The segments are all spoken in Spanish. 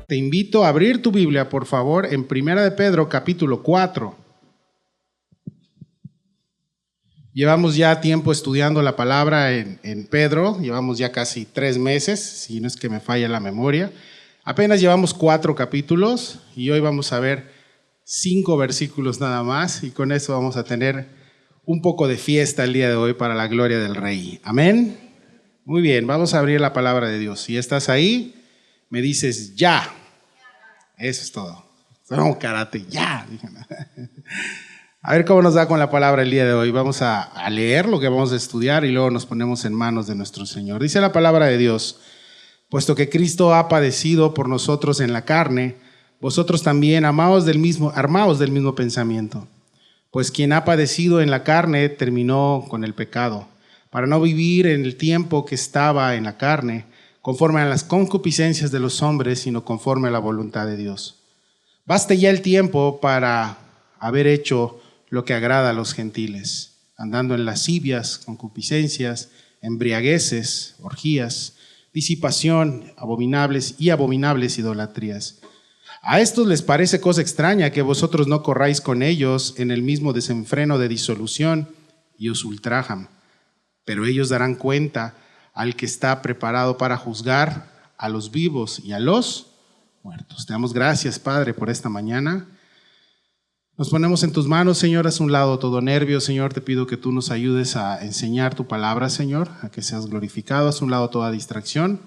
Te invito a abrir tu Biblia, por favor, en Primera de Pedro, capítulo 4. Llevamos ya tiempo estudiando la palabra en Pedro, llevamos ya casi 3 meses, si no es que me falla la memoria. Apenas llevamos 4 capítulos y hoy vamos a ver 5 versículos nada más, y con eso vamos a tener un poco de fiesta el día de hoy para la gloria del Rey. Amén. Muy bien, vamos a abrir la palabra de Dios. Si estás ahí, me dices ya. Eso es todo. Somos karate, ya. A ver cómo nos da con la palabra el día de hoy. Vamos a leer lo que vamos a estudiar y luego nos ponemos en manos de nuestro Señor. Dice la palabra de Dios: puesto que Cristo ha padecido por nosotros en la carne, vosotros también armaos del mismo pensamiento. Pues quien ha padecido en la carne terminó con el pecado, para no vivir en el tiempo que estaba en la carne, conforme a las concupiscencias de los hombres, sino conforme a la voluntad de Dios. Baste ya el tiempo para haber hecho lo que agrada a los gentiles, andando en lascivias, concupiscencias, embriagueces, orgías, disipación, abominables idolatrías. A estos les parece cosa extraña que vosotros no corráis con ellos en el mismo desenfreno de disolución y os ultrajan. Pero ellos darán cuenta al que está preparado para juzgar a los vivos y a los muertos. Te damos gracias, Padre, por esta mañana. Nos ponemos en tus manos, Señor. Haz un lado todo nervio, Señor. Te pido que tú nos ayudes a enseñar tu palabra, Señor, a que seas glorificado. Haz un lado toda distracción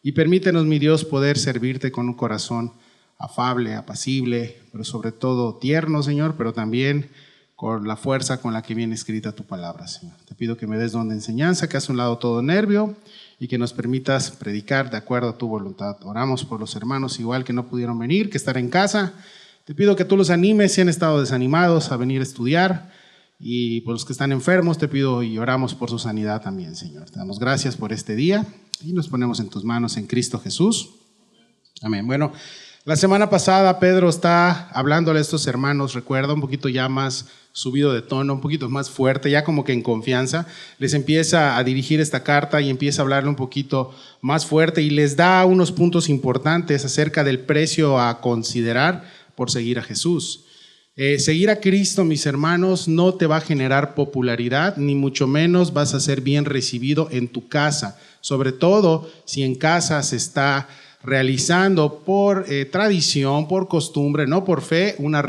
y permítenos, mi Dios, poder servirte con un corazón afable, apacible, pero sobre todo tierno, Señor, pero también con la fuerza con la que viene escrita tu palabra, Señor. Te pido que me des don de enseñanza, que hagas un lado todo nervio y que nos permitas predicar de acuerdo a tu voluntad. Oramos por los hermanos igual que no pudieron venir, que están en casa. Te pido que tú los animes si han estado desanimados a venir a estudiar, y por los que están enfermos te pido y oramos por su sanidad también, Señor. Te damos gracias por este día y nos ponemos en tus manos en Cristo Jesús. Amén. Bueno, la semana pasada Pedro está hablándole a estos hermanos, recuerda, un poquito ya más subido de tono, un poquito más fuerte, ya como que en confianza. Les empieza a dirigir esta carta y empieza a hablarle un poquito más fuerte y les da unos puntos importantes acerca del precio a considerar por seguir a Jesús. Seguir a Cristo, mis hermanos, no te va a generar popularidad, ni mucho menos vas a ser bien recibido en tu casa, sobre todo si en casa se está realizando por tradición, por costumbre, no por fe, una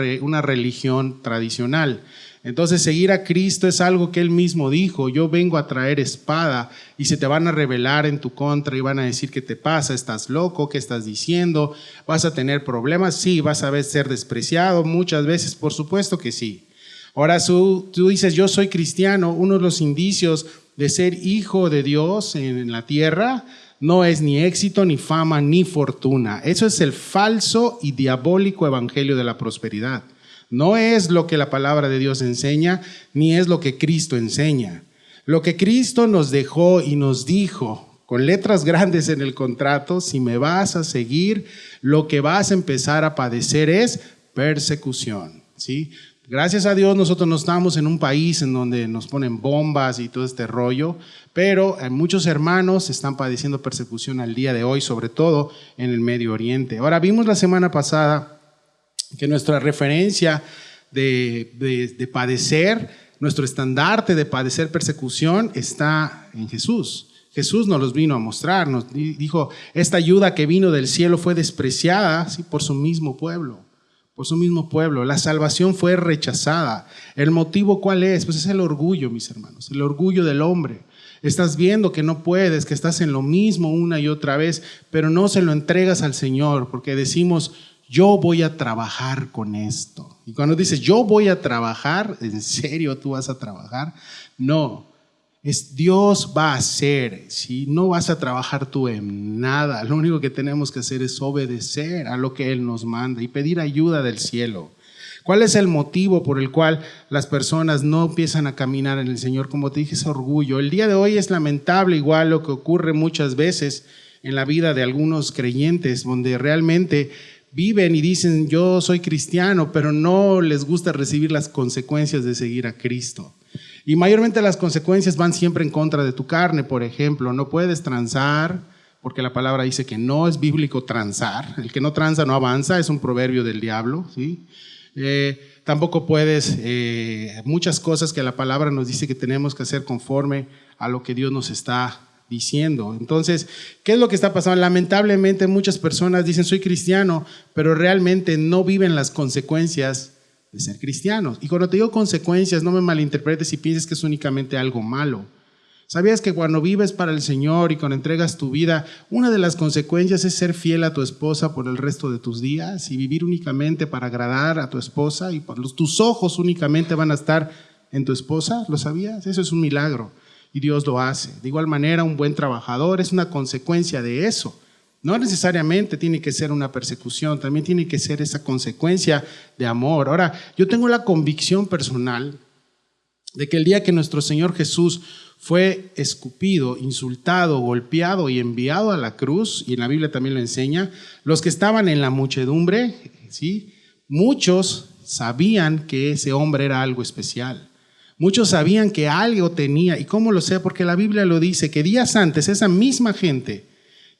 religión tradicional. Entonces seguir a Cristo es algo que Él mismo dijo: yo vengo a traer espada y se te van a rebelar en tu contra y van a decir: ¿qué te pasa? ¿Estás loco? ¿Qué estás diciendo? ¿Vas a tener problemas? Sí. ¿Vas a ser despreciado muchas veces? Por supuesto que sí. Ahora tú dices: yo soy cristiano. Uno de los indicios de ser hijo de Dios en la tierra no es ni éxito, ni fama, ni fortuna. Eso es el falso y diabólico evangelio de la prosperidad. No es lo que la palabra de Dios enseña, ni es lo que Cristo enseña. Lo que Cristo nos dejó y nos dijo con letras grandes en el contrato: si me vas a seguir, lo que vas a empezar a padecer es persecución, ¿sí? Gracias a Dios nosotros no estamos en un país en donde nos ponen bombas y todo este rollo, pero muchos hermanos están padeciendo persecución al día de hoy, sobre todo en el Medio Oriente. Ahora, vimos la semana pasada que nuestra referencia de padecer, nuestro estandarte de padecer persecución está en Jesús. Jesús nos los vino a mostrar, nos dijo: esta ayuda que vino del cielo fue despreciada, ¿sí?, por su mismo pueblo. Por su mismo pueblo. La salvación fue rechazada. ¿El motivo cuál es? Pues es el orgullo, mis hermanos, el orgullo del hombre. Estás viendo que no puedes, que estás en lo mismo una y otra vez, pero no se lo entregas al Señor, porque decimos: yo voy a trabajar con esto. Y cuando dices yo voy a trabajar, ¿en serio tú vas a trabajar? No. Es Dios va a hacer, ¿sí? No vas a trabajar tú en nada. Lo único que tenemos que hacer es obedecer a lo que Él nos manda y pedir ayuda del cielo. ¿Cuál es el motivo por el cual las personas no empiezan a caminar en el Señor? Como te dije, es orgullo. El día de hoy es lamentable igual lo que ocurre muchas veces en la vida de algunos creyentes, donde realmente viven y dicen: yo soy cristiano, pero no les gusta recibir las consecuencias de seguir a Cristo. Y mayormente las consecuencias van siempre en contra de tu carne. Por ejemplo, no puedes transar, porque la palabra dice que no es bíblico transar. El que no tranza no avanza, es un proverbio del diablo, ¿sí? Tampoco puedes, muchas cosas que la palabra nos dice que tenemos que hacer conforme a lo que Dios nos está diciendo. Entonces, ¿qué es lo que está pasando? Lamentablemente muchas personas dicen soy cristiano, pero realmente no viven las consecuencias de ser cristianos. Y cuando te digo consecuencias, no me malinterpretes y pienses que es únicamente algo malo. ¿Sabías que cuando vives para el Señor y cuando entregas tu vida, una de las consecuencias es ser fiel a tu esposa por el resto de tus días y vivir únicamente para agradar a tu esposa y tus ojos únicamente van a estar en tu esposa? ¿Lo sabías? Eso es un milagro y Dios lo hace. De igual manera, un buen trabajador es una consecuencia de eso. No necesariamente tiene que ser una persecución, también tiene que ser esa consecuencia de amor. Ahora, yo tengo la convicción personal de que el día que nuestro Señor Jesús fue escupido, insultado, golpeado y enviado a la cruz, y en la Biblia también lo enseña, los que estaban en la muchedumbre, ¿sí? Muchos sabían que ese hombre era algo especial. Muchos sabían que algo tenía. ¿Y cómo lo sé? Porque la Biblia lo dice, que días antes esa misma gente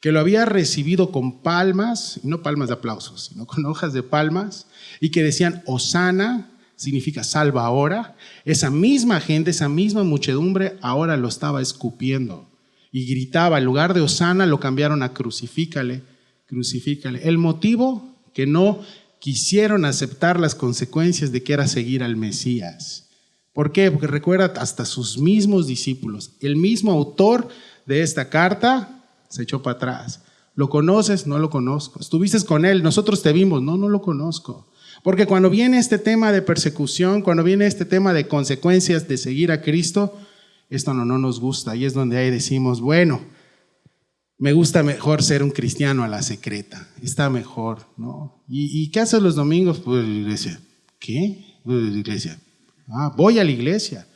que lo había recibido con palmas, y no palmas de aplausos, sino con hojas de palmas, y que decían, Hosana, significa salva ahora, esa misma gente, esa misma muchedumbre ahora lo estaba escupiendo y gritaba, en lugar de Hosana lo cambiaron a crucifícale, crucifícale. El motivo, que no quisieron aceptar las consecuencias de que era seguir al Mesías. ¿Por qué? Porque recuerda, hasta sus mismos discípulos, el mismo autor de esta carta se echó para atrás. ¿Lo conoces? No lo conozco. ¿Estuviste con él? Nosotros te vimos. No, no lo conozco. Porque cuando viene este tema de persecución, cuando viene este tema de consecuencias de seguir a Cristo, esto no nos gusta. Y es donde ahí decimos, bueno, me gusta mejor ser un cristiano a la secreta. Está mejor, ¿no? ¿Y qué haces los domingos? Pues la iglesia. ¿Qué? Pues la iglesia. Voy a la iglesia.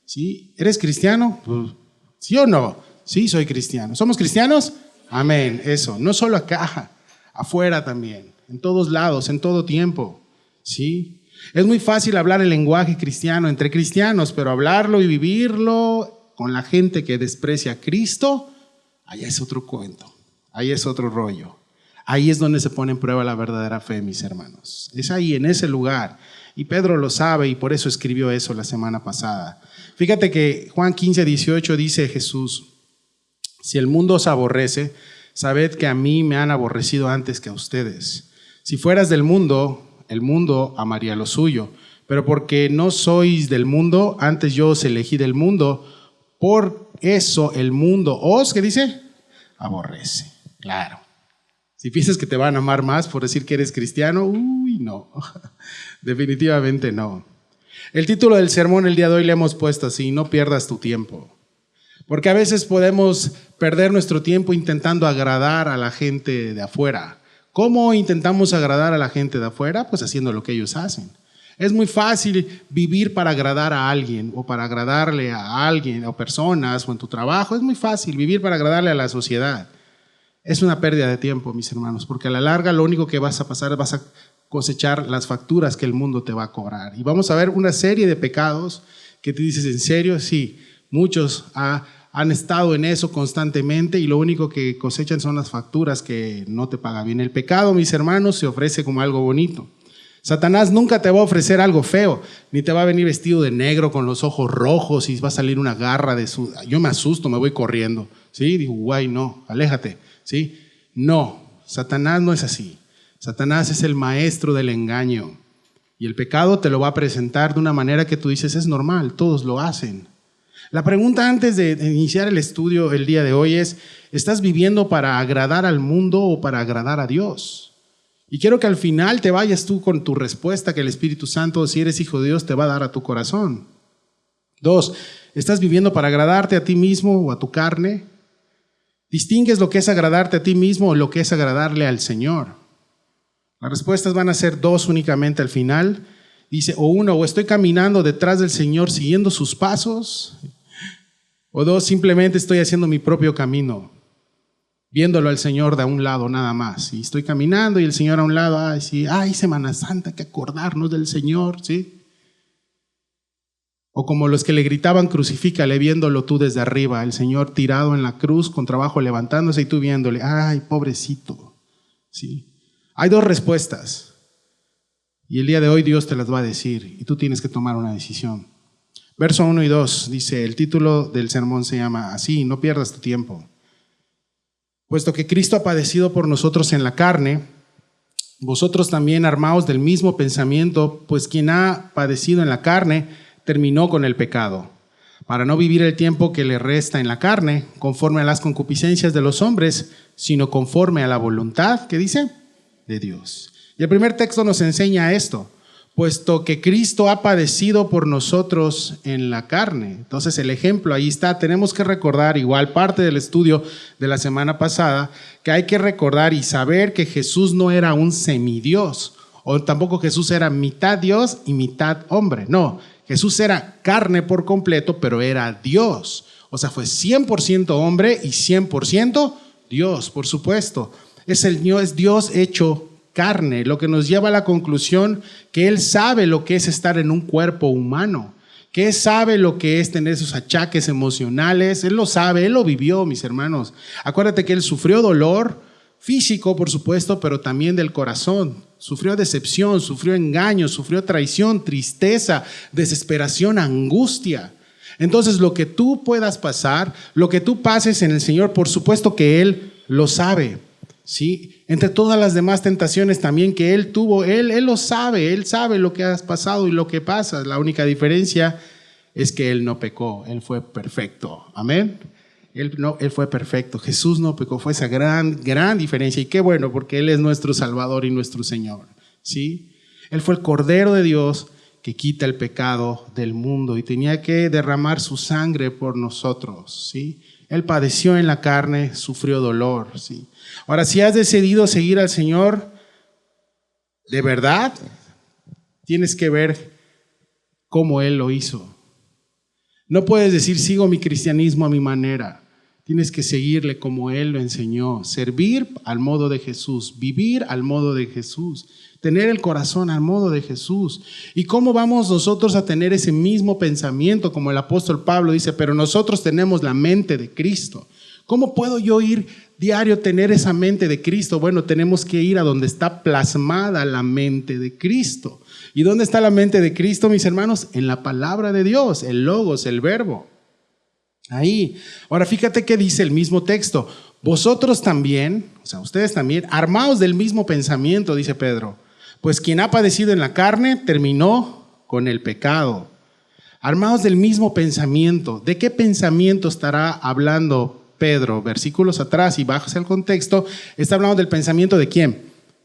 ¿Sí? ¿Eres cristiano? Pues, ¿sí o no? Sí, soy cristiano. ¿Somos cristianos? Amén. Eso. No solo acá, afuera también. En todos lados, en todo tiempo. ¿Sí? Es muy fácil hablar el lenguaje cristiano entre cristianos, pero hablarlo y vivirlo con la gente que desprecia a Cristo, allá es otro cuento, ahí es otro rollo. Ahí es donde se pone en prueba la verdadera fe, mis hermanos. Es ahí, en ese lugar. Y Pedro lo sabe y por eso escribió eso la semana pasada. Fíjate que Juan 15:18 dice Jesús, si el mundo os aborrece, sabed que a mí me han aborrecido antes que a ustedes. Si fueras del mundo, el mundo amaría lo suyo, pero porque no sois del mundo, antes yo os elegí del mundo, por eso el mundo os, ¿qué dice? Aborrece. Claro. Si piensas que te van a amar más por decir que eres cristiano, uy, no, definitivamente no. El título del sermón el día de hoy le hemos puesto así, no pierdas tu tiempo. Porque a veces podemos perder nuestro tiempo intentando agradar a la gente de afuera. ¿Cómo intentamos agradar a la gente de afuera? Pues haciendo lo que ellos hacen. Es muy fácil vivir para agradar a alguien o para agradarle a alguien o personas o en tu trabajo. Es muy fácil vivir para agradarle a la sociedad. Es una pérdida de tiempo, mis hermanos, porque a la larga lo único que vas a pasar es vas a cosechar las facturas que el mundo te va a cobrar. Y vamos a ver una serie de pecados que te dices, ¿en serio? Sí, muchos han estado en eso constantemente y lo único que cosechan son las facturas que no te paga bien. El pecado, mis hermanos, se ofrece como algo bonito. Satanás nunca te va a ofrecer algo feo, ni te va a venir vestido de negro con los ojos rojos y va a salir una garra de su... Yo me asusto, me voy corriendo. ¿Sí? Digo, guay, no, aléjate. ¿Sí? No, Satanás no es así. Satanás es el maestro del engaño y el pecado te lo va a presentar de una manera que tú dices, es normal, todos lo hacen. La pregunta antes de iniciar el estudio el día de hoy es, ¿estás viviendo para agradar al mundo o para agradar a Dios? Y quiero que al final te vayas tú con tu respuesta que el Espíritu Santo, si eres hijo de Dios, te va a dar a tu corazón. 2, ¿estás viviendo para agradarte a ti mismo o a tu carne? ¿Distingues lo que es agradarte a ti mismo o lo que es agradarle al Señor? Las respuestas van a ser 2 únicamente al final. Dice, o 1, o estoy caminando detrás del Señor siguiendo sus pasos, o 2, simplemente estoy haciendo mi propio camino, viéndolo al Señor de un lado nada más. Y estoy caminando y el Señor a un lado, ay, sí, ay, Semana Santa, hay que acordarnos del Señor, ¿sí? O como los que le gritaban, crucifícale, viéndolo tú desde arriba, el Señor tirado en la cruz, con trabajo levantándose y tú viéndole, ay, pobrecito. ¿Sí? Hay dos respuestas. Y el día de hoy Dios te las va a decir y tú tienes que tomar una decisión. Verso 1 y 2 dice, el título del sermón se llama así, no pierdas tu tiempo. Puesto que Cristo ha padecido por nosotros en la carne, vosotros también armaos del mismo pensamiento, pues quien ha padecido en la carne terminó con el pecado, para no vivir el tiempo que le resta en la carne, conforme a las concupiscencias de los hombres, sino conforme a la voluntad, ¿qué dice? De Dios. Y el primer texto nos enseña esto, puesto que Cristo ha padecido por nosotros en la carne. Entonces el ejemplo ahí está. Tenemos que recordar, igual parte del estudio de la semana pasada, que hay que recordar y saber que Jesús no era un semidios, o tampoco Jesús era mitad Dios y mitad hombre. No, Jesús era carne por completo, pero era Dios. O sea, fue 100% hombre y 100% Dios, por supuesto. Es Dios hecho carne, lo que nos lleva a la conclusión que Él sabe lo que es estar en un cuerpo humano, que Él sabe lo que es tener esos achaques emocionales. Él lo sabe, Él lo vivió, mis hermanos. Acuérdate que Él sufrió dolor físico, por supuesto, pero también del corazón. Sufrió decepción, sufrió engaño, sufrió traición, tristeza, desesperación, angustia. Entonces, lo que tú puedas pasar, lo que tú pases en el Señor, por supuesto que Él lo sabe. ¿Sí? Entre todas las demás tentaciones también que Él tuvo, Él lo sabe, Él sabe lo que has pasado y lo que pasa. La única diferencia es que Él no pecó, Él fue perfecto. Amén. Él fue perfecto, Jesús no pecó, fue esa gran diferencia. Y qué bueno, porque Él es nuestro Salvador y nuestro Señor. ¿Sí? Él fue el Cordero de Dios que quita el pecado del mundo y tenía que derramar su sangre por nosotros. ¿Sí? Él padeció en la carne, sufrió dolor. ¿Sí? Ahora, si has decidido seguir al Señor, de verdad, tienes que ver cómo Él lo hizo. No puedes decir, sigo mi cristianismo a mi manera. Tienes que seguirle como Él lo enseñó. Servir al modo de Jesús, vivir al modo de Jesús, tener el corazón al modo de Jesús. ¿Y cómo vamos nosotros a tener ese mismo pensamiento? Como el apóstol Pablo dice, pero nosotros tenemos la mente de Cristo. ¿Cómo puedo yo ir diario tener esa mente de Cristo? Bueno, tenemos que ir a donde está plasmada la mente de Cristo. ¿Y dónde está la mente de Cristo, mis hermanos? En la palabra de Dios, el logos, el verbo. Ahí. Ahora fíjate que dice el mismo texto. Vosotros también, o sea, ustedes también, armaos del mismo pensamiento, dice Pedro. Pues quien ha padecido en la carne terminó con el pecado. Armaos del mismo pensamiento. ¿De qué pensamiento estará hablando Pedro? Versículos atrás y bajas el contexto, está hablando del pensamiento de ¿quién?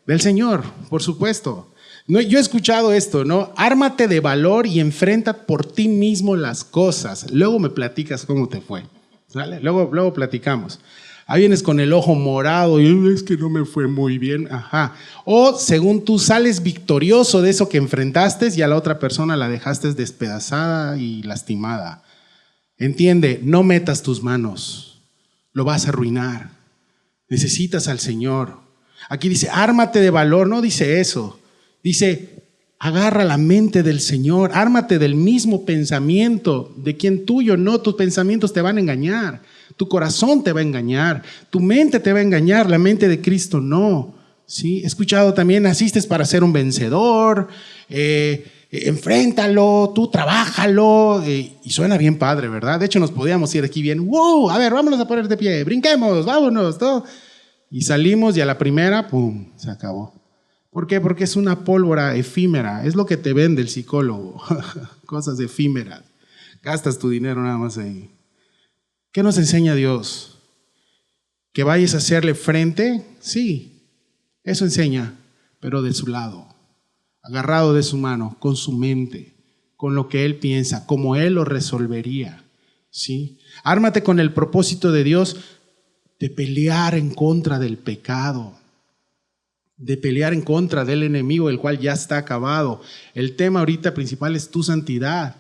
Del Señor, por supuesto. No, yo he escuchado esto, ¿no? Ármate de valor y enfrenta por ti mismo las cosas. Luego me platicas cómo te fue. ¿Sale? Luego platicamos. Ahí vienes con el ojo morado y es que no me fue muy bien. Ajá. O según tú sales victorioso de eso que enfrentaste y a la otra persona la dejaste despedazada y lastimada. Entiende, no metas tus manos. Lo vas a arruinar. Necesitas al Señor. Aquí dice, ármate de valor. No dice eso. Dice, agarra la mente del Señor. Ármate del mismo pensamiento. De quien tuyo no, tus pensamientos te van a engañar. Tu corazón te va a engañar. Tu mente te va a engañar. La mente de Cristo no. ¿Sí? He escuchado también, naciste para ser un vencedor. Enfréntalo, tú trabájalo. Y suena bien padre, ¿verdad? De hecho, nos podíamos ir aquí bien. ¡Wow! A ver, vámonos a poner de pie. Brinquemos, vámonos. Todo. Y salimos y a la primera, ¡pum! Se acabó. ¿Por qué? Porque es una pólvora efímera. Es lo que te vende el psicólogo. Cosas efímeras. Gastas tu dinero nada más ahí. ¿Qué nos enseña Dios? ¿Que vayas a hacerle frente? Sí, eso enseña, pero de su lado. Agarrado de su mano, con su mente, con lo que Él piensa, como Él lo resolvería. ¿Sí? Ármate con el propósito de Dios de pelear en contra del pecado, de pelear en contra del enemigo, el cual ya está acabado. El tema ahorita principal es tu santidad.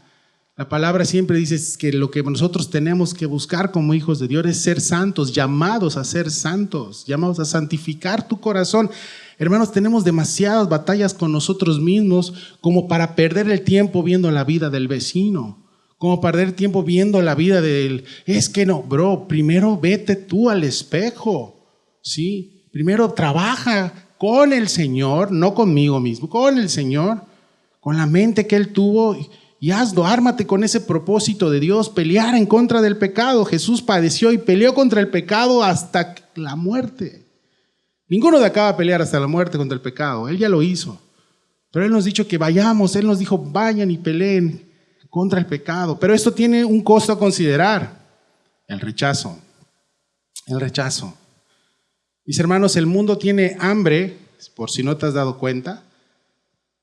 La palabra siempre dice que lo que nosotros tenemos que buscar como hijos de Dios es ser santos, llamados a ser santos, llamados a santificar tu corazón. Hermanos, tenemos demasiadas batallas con nosotros mismos como para perder el tiempo viendo la vida del vecino. como perder tiempo viendo la vida de él. Es que no, bro, primero vete tú al espejo, ¿sí? Primero trabaja con el Señor, no conmigo mismo, con el Señor, con la mente que Él tuvo, y hazlo, ármate con ese propósito de Dios, pelear en contra del pecado. Jesús padeció y peleó contra el pecado hasta la muerte. Ninguno de acá va a pelear hasta la muerte contra el pecado, Él ya lo hizo. Pero Él nos ha dicho que vayamos, Él nos dijo, vayan y peleen contra el pecado. Pero esto tiene un costo a considerar, el rechazo. El rechazo. Mis hermanos, el mundo tiene hambre, por si no te has dado cuenta.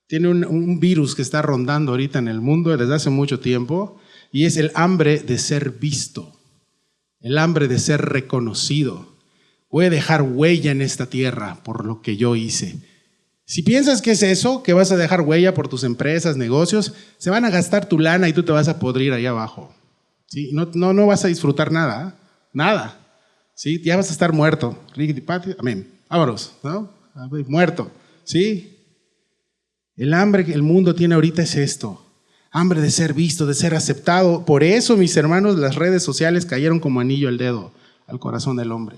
Tiene un virus que está rondando ahorita en el mundo desde hace mucho tiempo, y es el hambre de ser visto, el hambre de ser reconocido. Voy a dejar huella en esta tierra por lo que yo hice. Si piensas que es eso, que vas a dejar huella por tus empresas, negocios, se van a gastar tu lana y tú te vas a podrir ahí abajo. ¿Sí? No vas a disfrutar nada, nada. ¿Sí? Ya vas a estar muerto. Amén. Vámonos, ¿no? Muerto. ¿Sí? El hambre que el mundo tiene ahorita es esto. Hambre de ser visto, de ser aceptado. Por eso, mis hermanos, las redes sociales cayeron como anillo al dedo al corazón del hombre.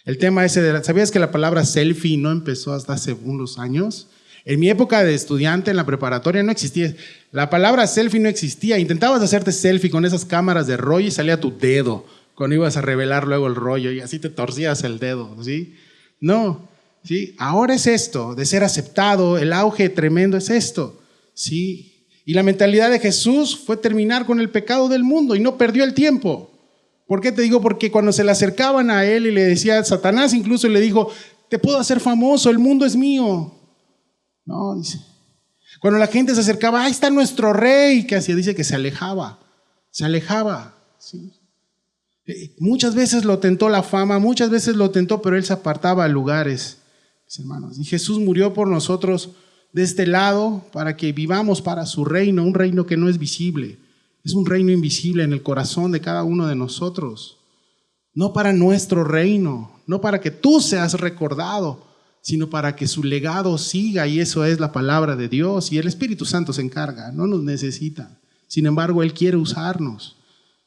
El tema ese ¿sabías que la palabra selfie no empezó hasta hace unos años? En mi época de estudiante en la preparatoria no existía. La palabra selfie no existía. Intentabas hacerte selfie con esas cámaras de rollo y salía tu dedo cuando ibas a revelar luego el rollo y así te torcías el dedo, ¿sí? No. ¿Sí? Ahora es esto, de ser aceptado, el auge tremendo es esto, ¿sí? Y la mentalidad de Jesús fue terminar con el pecado del mundo y no perdió el tiempo. ¿Por qué te digo? Porque cuando se le acercaban a él y le decía, Satanás incluso le dijo, te puedo hacer famoso, el mundo es mío. No, dice. Cuando la gente se acercaba, ahí está nuestro rey, ¿qué hacía? Dice que se alejaba, ¿sí? Muchas veces lo tentó la fama, muchas veces lo tentó, pero él se apartaba a lugares. Hermanos, y Jesús murió por nosotros de este lado para que vivamos para su reino, un reino que no es visible, es un reino invisible en el corazón de cada uno de nosotros, no para nuestro reino, no para que tú seas recordado, sino para que su legado siga, y eso es la palabra de Dios, y el Espíritu Santo se encarga, no nos necesita, sin embargo Él quiere usarnos,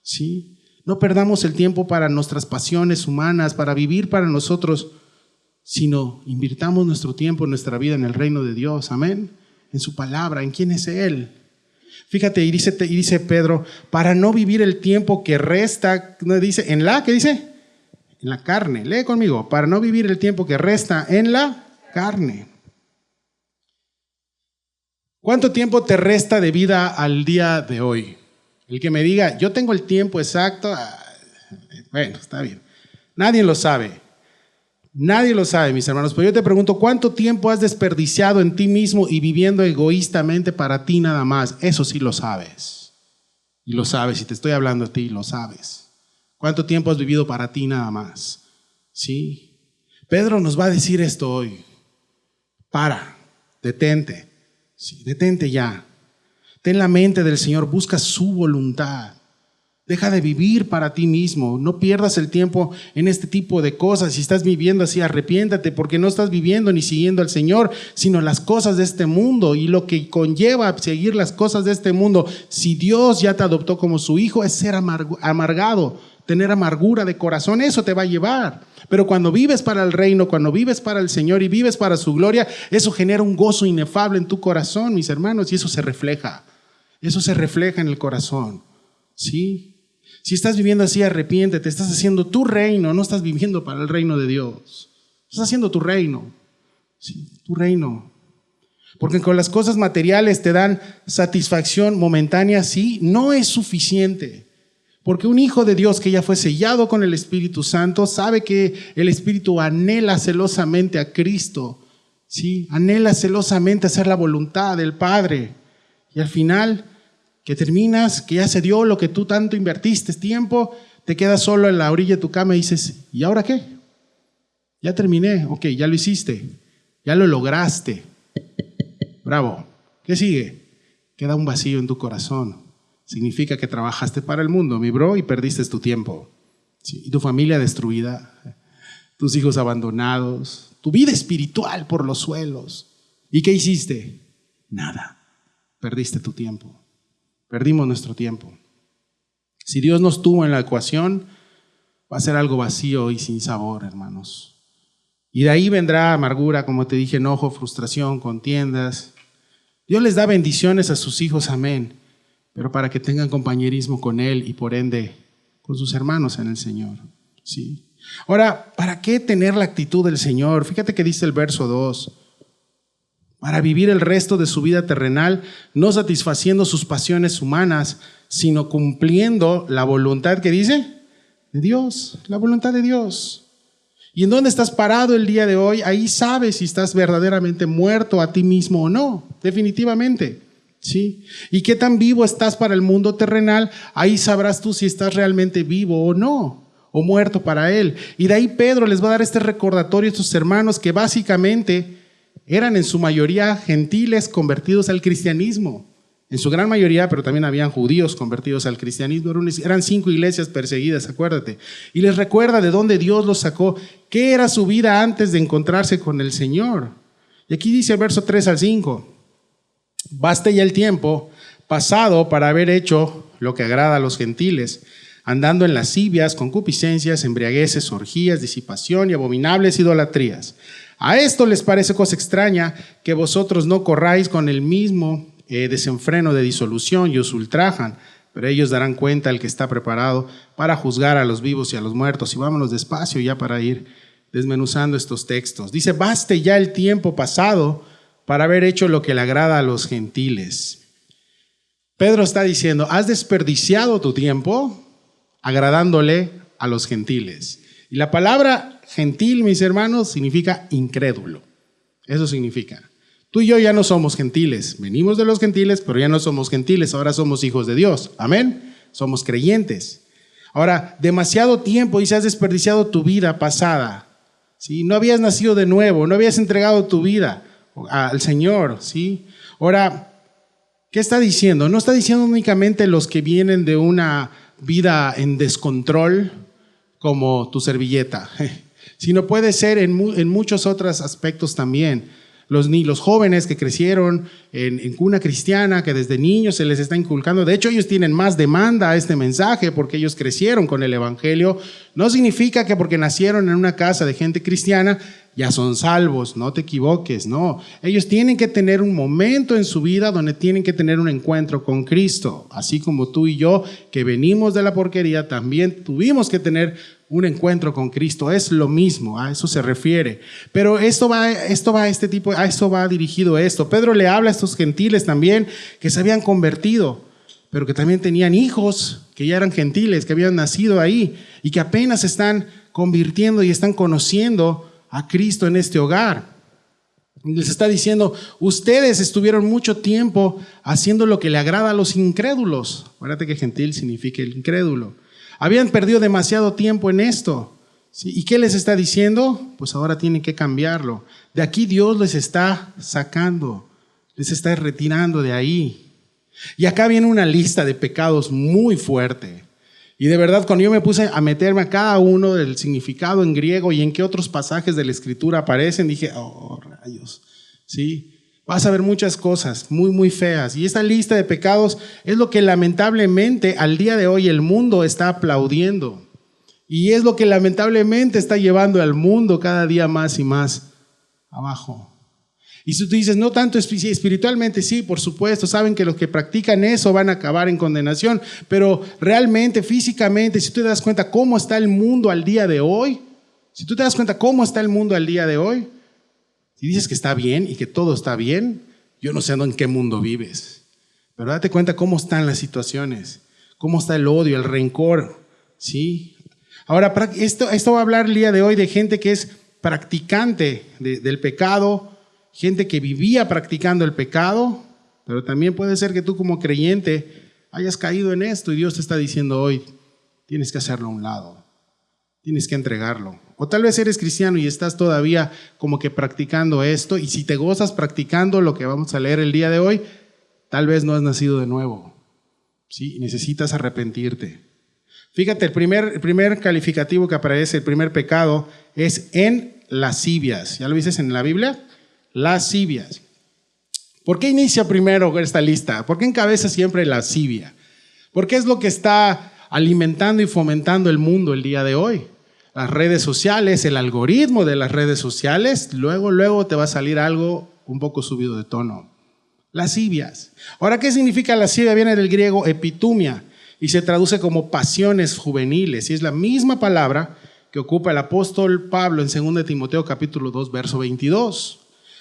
¿sí? No perdamos el tiempo para nuestras pasiones humanas, para vivir para nosotros, sino invirtamos nuestro tiempo, nuestra vida en el reino de Dios, amén, en su palabra, en quién es Él. Fíjate, y dice Pedro, para no vivir el tiempo que resta, dice, ¿qué dice? En la carne, lee conmigo, para no vivir el tiempo que resta en la carne. ¿Cuánto tiempo te resta de vida al día de hoy? El que me diga, yo tengo el tiempo exacto, bueno, está bien, nadie lo sabe. Nadie lo sabe, mis hermanos, pero yo te pregunto, ¿cuánto tiempo has desperdiciado en ti mismo y viviendo egoístamente para ti nada más? Eso sí lo sabes. Y lo sabes, si te estoy hablando a ti, lo sabes. ¿Cuánto tiempo has vivido para ti nada más? ¿Sí? Pedro nos va a decir esto hoy. Detente. Sí, detente ya. Ten la mente del Señor, busca su voluntad. Deja de vivir para ti mismo, no pierdas el tiempo en este tipo de cosas. Si estás viviendo así, arrepiéntate, porque no estás viviendo ni siguiendo al Señor, sino las cosas de este mundo y lo que conlleva seguir las cosas de este mundo. Si Dios ya te adoptó como su hijo, es ser amargado, tener amargura de corazón, eso te va a llevar. Pero cuando vives para el reino, cuando vives para el Señor y vives para su gloria, eso genera un gozo inefable en tu corazón, mis hermanos, y eso se refleja en el corazón, ¿sí? Si estás viviendo así, arrepiéntete, estás haciendo tu reino, no estás viviendo para el reino de Dios. Estás haciendo tu reino, sí, tu reino. Porque con las cosas materiales te dan satisfacción momentánea, sí, no es suficiente. Porque un hijo de Dios que ya fue sellado con el Espíritu Santo sabe que el Espíritu anhela celosamente a Cristo, ¿sí? Anhela celosamente hacer la voluntad del Padre. Y al final, que terminas, que ya se dio lo que tú tanto invertiste tiempo, te quedas solo en la orilla de tu cama y dices, ¿y ahora qué? Ya terminé, ok, ya lo hiciste, ya lo lograste. Bravo. ¿Qué sigue? Queda un vacío en tu corazón. Significa que trabajaste para el mundo, mi bro, y perdiste tu tiempo. Sí, y tu familia destruida, tus hijos abandonados, tu vida espiritual por los suelos. ¿Y qué hiciste? Nada. Perdiste tu tiempo. Perdimos nuestro tiempo. Si Dios no estuvo en la ecuación, va a ser algo vacío y sin sabor, hermanos. Y de ahí vendrá amargura, como te dije, enojo, frustración, contiendas. Dios les da bendiciones a sus hijos, amén, pero para que tengan compañerismo con Él y por ende con sus hermanos en el Señor. ¿Sí? Ahora, ¿para qué tener la actitud del Señor? Fíjate que dice el verso 2. Para vivir el resto de su vida terrenal, no satisfaciendo sus pasiones humanas, sino cumpliendo la voluntad que dice de Dios, la voluntad de Dios. ¿Y en dónde estás parado el día de hoy? Ahí sabes si estás verdaderamente muerto a ti mismo o no, definitivamente. ¿Sí? ¿Y qué tan vivo estás para el mundo terrenal? Ahí sabrás tú si estás realmente vivo o no, o muerto para Él. Y de ahí Pedro les va a dar este recordatorio a estos hermanos que básicamente eran en su mayoría gentiles convertidos al cristianismo. En su gran mayoría, pero también habían judíos convertidos al cristianismo. Eran 5 iglesias perseguidas, acuérdate. Y les recuerda de dónde Dios los sacó, qué era su vida antes de encontrarse con el Señor. Y aquí dice el verso 3 al 5. Baste ya el tiempo pasado para haber hecho lo que agrada a los gentiles, andando en lascivias, concupiscencias, embriagueces, orgías, disipación y abominables idolatrías. A esto les parece cosa extraña que vosotros no corráis con el mismo desenfreno de disolución y os ultrajan, pero ellos darán cuenta al que está preparado para juzgar a los vivos y a los muertos. Y vámonos despacio ya para ir desmenuzando estos textos. Dice, baste ya el tiempo pasado para haber hecho lo que le agrada a los gentiles. Pedro está diciendo, has desperdiciado tu tiempo agradándole a los gentiles. Y la palabra gentil, mis hermanos, significa incrédulo. Eso significa. Tú y yo ya no somos gentiles. Venimos de los gentiles, pero ya no somos gentiles. Ahora somos hijos de Dios. Amén. Somos creyentes. Ahora, demasiado tiempo y se has desperdiciado tu vida pasada. ¿Sí? No habías nacido de nuevo, no habías entregado tu vida al Señor. ¿Sí? Ahora, ¿qué está diciendo? No está diciendo únicamente los que vienen de una vida en descontrol como tu servilleta, sino puede ser en muchos otros aspectos también. Los jóvenes que crecieron en cuna cristiana, que desde niños se les está inculcando, de hecho ellos tienen más demanda a este mensaje porque ellos crecieron con el evangelio. No significa que porque nacieron en una casa de gente cristiana ya son salvos, no te equivoques, no. Ellos tienen que tener un momento en su vida donde tienen que tener un encuentro con Cristo, así como tú y yo que venimos de la porquería también tuvimos que tener un encuentro con Cristo. Es lo mismo, a eso se refiere. Pero a esto va dirigido esto. Pedro le habla a estos gentiles también que se habían convertido, pero que también tenían hijos que ya eran gentiles, que habían nacido ahí y que apenas se están convirtiendo y están conociendo a Cristo en este hogar. Les está diciendo, ustedes estuvieron mucho tiempo haciendo lo que le agrada a los incrédulos. Acuérdate que gentil significa el incrédulo. Habían perdido demasiado tiempo en esto. ¿Sí? ¿Y qué les está diciendo? Pues ahora tienen que cambiarlo. De aquí Dios les está sacando, les está retirando de ahí. Y acá viene una lista de pecados muy fuerte. Y de verdad, cuando yo me puse a meterme a cada uno del significado en griego y en qué otros pasajes de la Escritura aparecen, dije, oh, rayos, ¿sí? Vas a ver muchas cosas muy, muy feas. Y esta lista de pecados es lo que lamentablemente al día de hoy el mundo está aplaudiendo. Y es lo que lamentablemente está llevando al mundo cada día más y más abajo. Y si tú dices, no tanto espiritualmente, sí, por supuesto, saben que los que practican eso van a acabar en condenación, pero realmente, físicamente, si tú te das cuenta cómo está el mundo al día de hoy, si dices que está bien y que todo está bien, yo no sé en qué mundo vives, pero date cuenta cómo están las situaciones, cómo está el odio, el rencor, ¿sí? Ahora, esto va a hablar el día de hoy de gente que es practicante del pecado, gente que vivía practicando el pecado, pero también puede ser que tú como creyente hayas caído en esto y Dios te está diciendo hoy, tienes que hacerlo a un lado, tienes que entregarlo. O tal vez eres cristiano y estás todavía como que practicando esto, y si te gozas practicando lo que vamos a leer el día de hoy, tal vez no has nacido de nuevo, ¿sí? Necesitas arrepentirte. Fíjate, el primer calificativo que aparece, el primer pecado, es en lascivias. ¿Ya lo dices en la Biblia? Lascivias. ¿Por qué inicia primero esta lista? ¿Por qué encabeza siempre lascivia? Porque es lo que está alimentando y fomentando el mundo el día de hoy. Las redes sociales, el algoritmo de las redes sociales, luego te va a salir algo un poco subido de tono. Lascivias. Ahora, ¿qué significa lascivia? Viene del griego epitumia y se traduce como pasiones juveniles. Y es la misma palabra que ocupa el apóstol Pablo en 2 Timoteo capítulo 2, verso 22.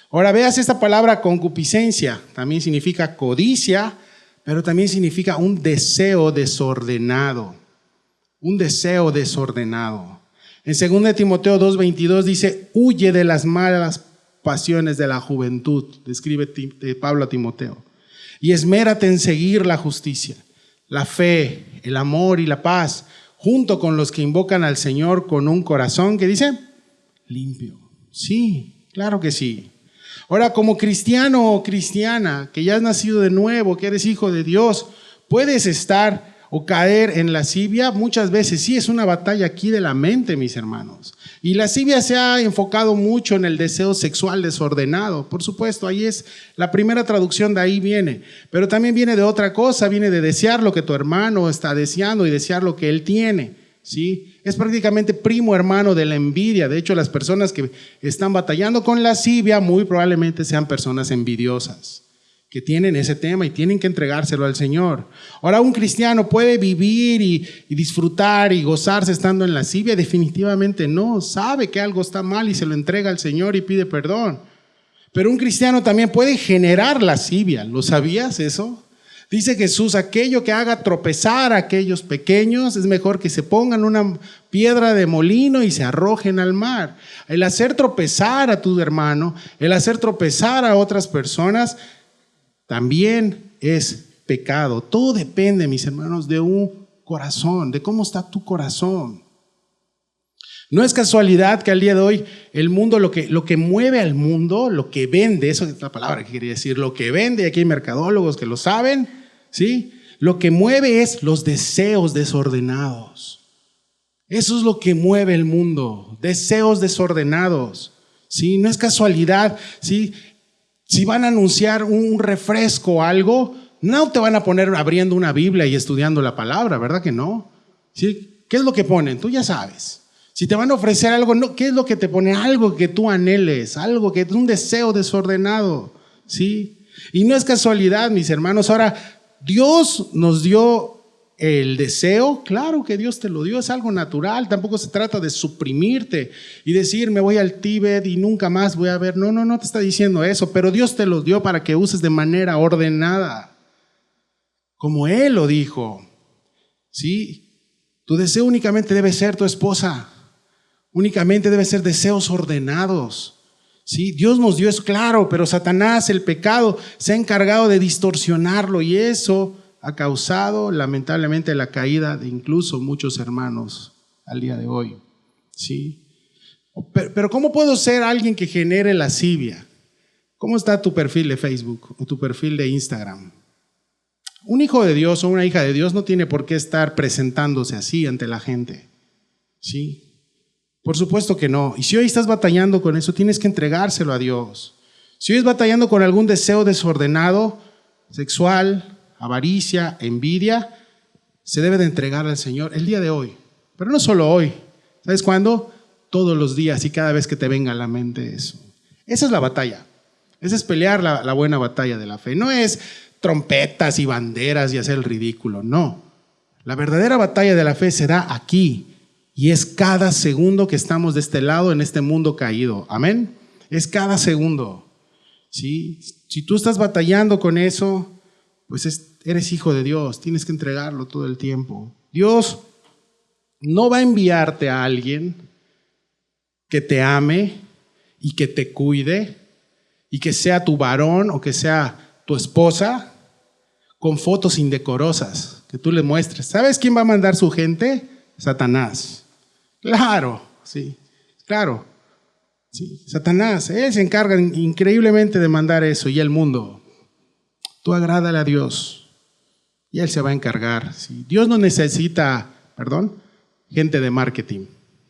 Ahora veas esta palabra concupiscencia. También significa codicia, pero también significa un deseo desordenado. Un deseo desordenado. En 2 Timoteo 2, 22 dice, huye de las malas pasiones de la juventud, describe Pablo a Timoteo, y esmérate en seguir la justicia, la fe, el amor y la paz, junto con los que invocan al Señor con un corazón que dice limpio. Sí, claro que sí. Ahora, como cristiano o cristiana, que ya has nacido de nuevo, que eres hijo de Dios, puedes estar o caer en lascivia muchas veces. Sí, es una batalla aquí de la mente, mis hermanos. Y lascivia se ha enfocado mucho en el deseo sexual desordenado. Por supuesto, ahí es la primera traducción, de ahí viene. Pero también viene de otra cosa, viene de desear lo que tu hermano está deseando y desear lo que él tiene. ¿Sí? Es prácticamente primo hermano de la envidia. De hecho, las personas que están batallando con lascivia muy probablemente sean personas envidiosas, que tienen ese tema y tienen que entregárselo al Señor. Ahora, un cristiano puede vivir y disfrutar y gozarse estando en lascivia. Definitivamente no. Sabe que algo está mal y se lo entrega al Señor y pide perdón. Pero un cristiano también puede generar lascivia. ¿Lo sabías eso? Dice Jesús, aquello que haga tropezar a aquellos pequeños, es mejor que se pongan una piedra de molino y se arrojen al mar. El hacer tropezar a tu hermano, el hacer tropezar a otras personas, también es pecado. Todo depende, mis hermanos, de un corazón, de cómo está tu corazón. No es casualidad que al día de hoy el mundo, lo que mueve al mundo, lo que vende, eso es la palabra que quería decir, lo que vende, aquí hay mercadólogos que lo saben, ¿sí? Lo que mueve es los deseos desordenados. Eso es lo que mueve el mundo, deseos desordenados, ¿sí? No es casualidad, ¿sí? Si van a anunciar un refresco o algo, no te van a poner abriendo una Biblia y estudiando la palabra, ¿verdad que no? ¿Sí? ¿Qué es lo que ponen? Tú ya sabes. Si te van a ofrecer algo, no, ¿qué es lo que te pone? Algo que tú anheles, algo que es un deseo desordenado, ¿sí? Y no es casualidad, mis hermanos. Ahora, Dios nos dio el deseo, claro que Dios te lo dio, es algo natural, tampoco se trata de suprimirte y decir me voy al Tíbet y nunca más voy a ver, no te está diciendo eso, pero Dios te lo dio para que uses de manera ordenada, como Él lo dijo, ¿sí? Tu deseo únicamente debe ser tu esposa, únicamente debe ser deseos ordenados, ¿sí? Dios nos dio eso, claro, pero Satanás, el pecado, se ha encargado de distorsionarlo y eso ha causado lamentablemente la caída de incluso muchos hermanos al día de hoy, ¿sí? Pero ¿cómo puedo ser alguien que genere lascivia? ¿Cómo está tu perfil de Facebook o tu perfil de Instagram? Un hijo de Dios o una hija de Dios no tiene por qué estar presentándose así ante la gente, ¿sí? Por supuesto que no. Y si hoy estás batallando con eso, tienes que entregárselo a Dios. Si hoy estás batallando con algún deseo desordenado, sexual, avaricia, envidia, se debe de entregar al Señor el día de hoy. Pero no solo hoy. ¿Sabes cuándo? Todos los días y cada vez que te venga a la mente eso. Esa es la batalla. Esa es pelear la buena batalla de la fe. No es trompetas y banderas y hacer el ridículo. No. La verdadera batalla de la fe se da aquí. Y es cada segundo que estamos de este lado en este mundo caído. Amén. Es cada segundo. ¿Sí? Si tú estás batallando con eso, pues eres hijo de Dios, tienes que entregarlo todo el tiempo. Dios no va a enviarte a alguien que te ame y que te cuide y que sea tu varón o que sea tu esposa con fotos indecorosas que tú le muestres. ¿Sabes quién va a mandar su gente? Satanás. Claro, sí, claro. Sí, Satanás, él se encarga increíblemente de mandar eso y el mundo. Tú agrádale a Dios y Él se va a encargar. ¿Sí? Dios no necesita, gente de marketing.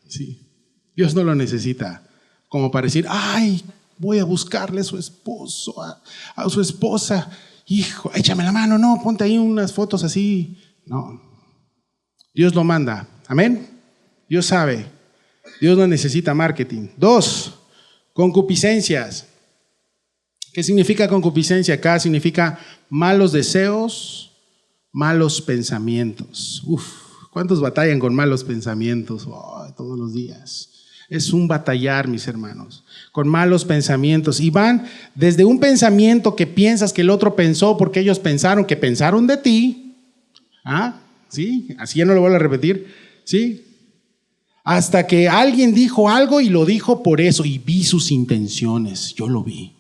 ¿Sí? Dios no lo necesita como para decir, ay, voy a buscarle a su esposo, a su esposa. Hijo, échame la mano, no, ponte ahí unas fotos así. No. Dios lo manda. Amén. Dios sabe. Dios no necesita marketing. 2, concupiscencias. ¿Qué significa concupiscencia? Acá significa malos deseos, malos pensamientos. ¿Cuántos batallan con malos pensamientos? Todos los días. Es un batallar, mis hermanos, con malos pensamientos. Y van desde un pensamiento que piensas que el otro pensó porque ellos pensaron que pensaron de ti. ¿Sí? Así ya no lo vuelvo a repetir. ¿Sí? Hasta que alguien dijo algo y lo dijo por eso. Y vi sus intenciones. Yo lo vi.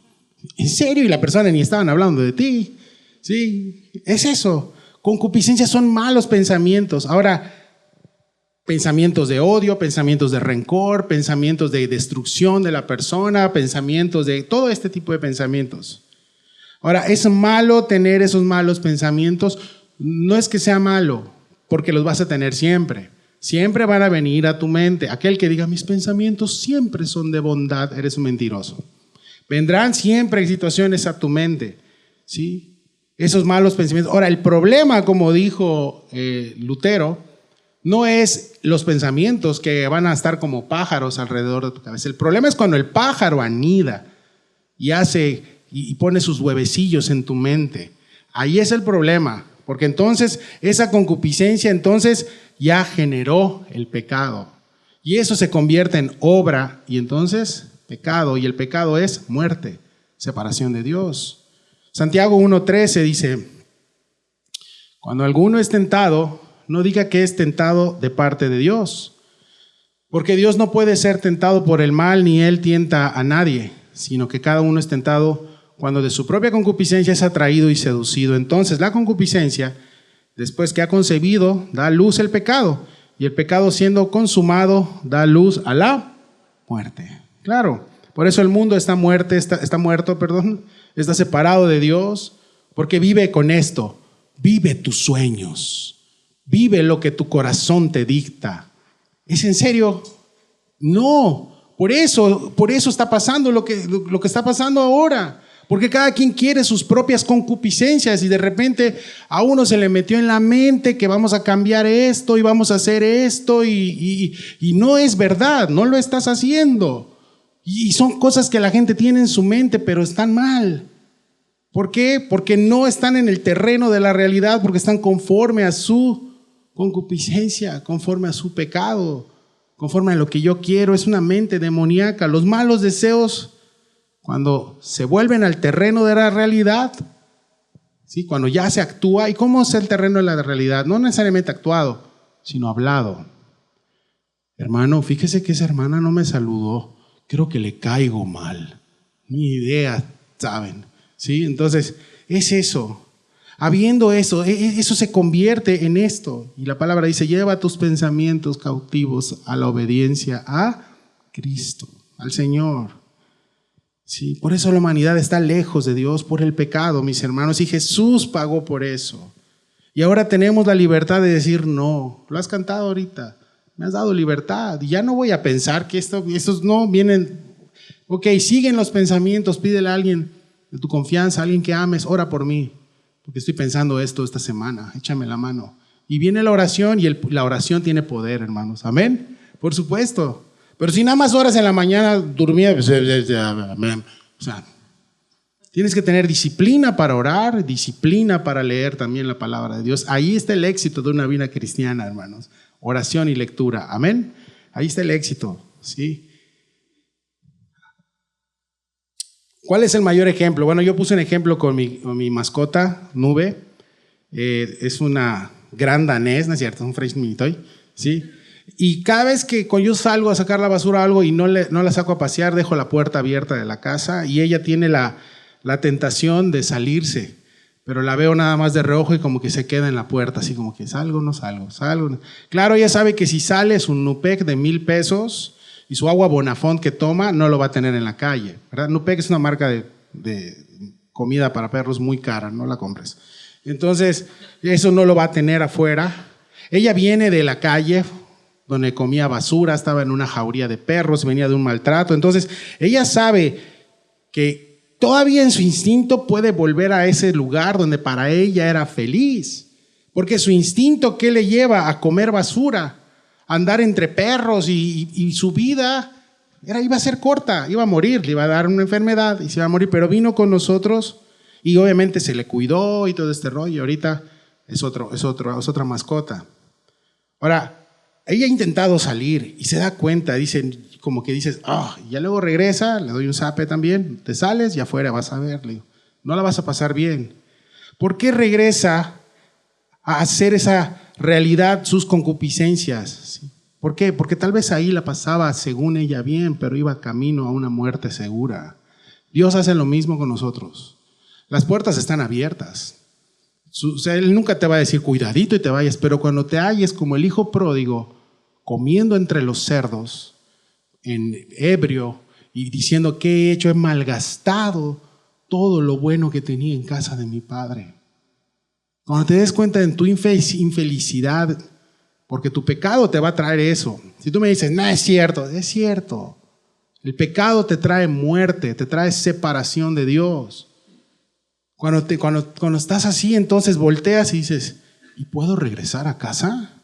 ¿En serio? Y la persona ni estaban hablando de ti. ¿Sí? Es eso. Concupiscencia son malos pensamientos. Ahora, pensamientos de odio, pensamientos de rencor, pensamientos de destrucción de la persona, pensamientos de todo este tipo de pensamientos. Ahora, es malo tener esos malos pensamientos. No es que sea malo, porque los vas a tener siempre. Siempre van a venir a tu mente. Aquel que diga, mis pensamientos siempre son de bondad, eres un mentiroso. Vendrán siempre situaciones a tu mente, ¿sí? Esos malos pensamientos. Ahora, el problema, como dijo Lutero, no es los pensamientos que van a estar como pájaros alrededor de tu cabeza. El problema es cuando el pájaro anida y pone sus huevecillos en tu mente. Ahí es el problema, porque entonces esa concupiscencia entonces ya generó el pecado. Y eso se convierte en obra y entonces pecado. Y el pecado es muerte, separación de Dios. Santiago 1:13 dice, cuando alguno es tentado, no diga que es tentado de parte de Dios, porque Dios no puede ser tentado por el mal, ni Él tienta a nadie, sino que cada uno es tentado cuando de su propia concupiscencia es atraído y seducido. Entonces la concupiscencia, después que ha concebido, da a luz el pecado, y el pecado siendo consumado da luz a la muerte. Claro, por eso el mundo está muerto, está separado de Dios, porque vive con esto, vive tus sueños. Vive lo que tu corazón te dicta. ¿Es en serio? No. Por eso está pasando lo que está pasando ahora. Porque cada quien quiere sus propias concupiscencias y de repente a uno se le metió en la mente que vamos a cambiar esto y vamos a hacer esto y no es verdad, no lo estás haciendo. Y son cosas que la gente tiene en su mente, pero están mal. ¿Por qué? Porque no están en el terreno de la realidad, porque están conforme a su concupiscencia, conforme a su pecado, conforme a lo que yo quiero. Es una mente demoníaca. Los malos deseos, cuando se vuelven al terreno de la realidad, ¿sí? Cuando ya se actúa. ¿Y cómo es el terreno de la realidad? No necesariamente actuado, sino hablado. Hermano, fíjese que esa hermana no me saludó, creo que le caigo mal, ni idea, ¿saben? ¿Sí? Entonces, es eso. Habiendo eso, eso se convierte en esto. Y la palabra dice, lleva tus pensamientos cautivos a la obediencia a Cristo, al Señor. Sí, por eso la humanidad está lejos de Dios por el pecado, mis hermanos, y Jesús pagó por eso. Y ahora tenemos la libertad de decir no. Lo has cantado ahorita, me has dado libertad. Y ya no voy a pensar que estos no vienen. Ok, siguen los pensamientos, pídele a alguien de tu confianza, a alguien que ames, ora por mí, porque estoy pensando esto esta semana, échame la mano. Y viene la oración y la oración tiene poder, hermanos. Amén, por supuesto. Pero si nada más oras en la mañana dormida, pues, o sea, tienes que tener disciplina para orar, disciplina para leer también la palabra de Dios. Ahí está el éxito de una vida cristiana, hermanos. Oración y lectura. Amén. Ahí está el éxito, ¿sí? ¿Cuál es el mayor ejemplo? Bueno, yo puse un ejemplo con mi mascota, Nube. Es una gran danés, ¿no es cierto? Es un French mini toy, ¿sí? Y cada vez que yo salgo a sacar la basura o algo y no la saco a pasear, dejo la puerta abierta de la casa y ella tiene la tentación de salirse, pero la veo nada más de reojo y como que se queda en la puerta, así como que salgo, no salgo, salgo. Claro, ella sabe que si sale su Nupec de 1,000 pesos y su agua Bonafont que toma, no lo va a tener en la calle, ¿verdad? Nupec es una marca de comida para perros muy cara, no la compres. Entonces, eso no lo va a tener afuera. Ella viene de la calle donde comía basura, estaba en una jauría de perros, venía de un maltrato. Entonces, ella sabe que todavía en su instinto puede volver a ese lugar donde para ella era feliz. Porque su instinto, ¿qué le lleva? A comer basura, a andar entre perros y su vida iba a ser corta, iba a morir, le iba a dar una enfermedad y se iba a morir, pero vino con nosotros y obviamente se le cuidó y todo este rollo. Y ahorita es otra mascota. Ahora, ella ha intentado salir y se da cuenta, como que dices, ya luego regresa, le doy un zape también, te sales y afuera vas a ver, le digo, no la vas a pasar bien. ¿Por qué regresa a hacer esa realidad sus concupiscencias? ¿Sí? ¿Por qué? Porque tal vez ahí la pasaba según ella bien, pero iba camino a una muerte segura. Dios hace lo mismo con nosotros. Las puertas están abiertas. O sea, Él nunca te va a decir cuidadito y te vayas, pero cuando te halles como el hijo pródigo, comiendo entre los cerdos, en ebrio y diciendo ¿qué he hecho? He malgastado todo lo bueno que tenía en casa de mi padre. Cuando te des cuenta de tu infelicidad, porque tu pecado te va a traer eso. Si tú me dices, no, es cierto. El pecado te trae muerte, te trae separación de Dios. Cuando estás así, entonces volteas y dices, ¿y puedo regresar a casa?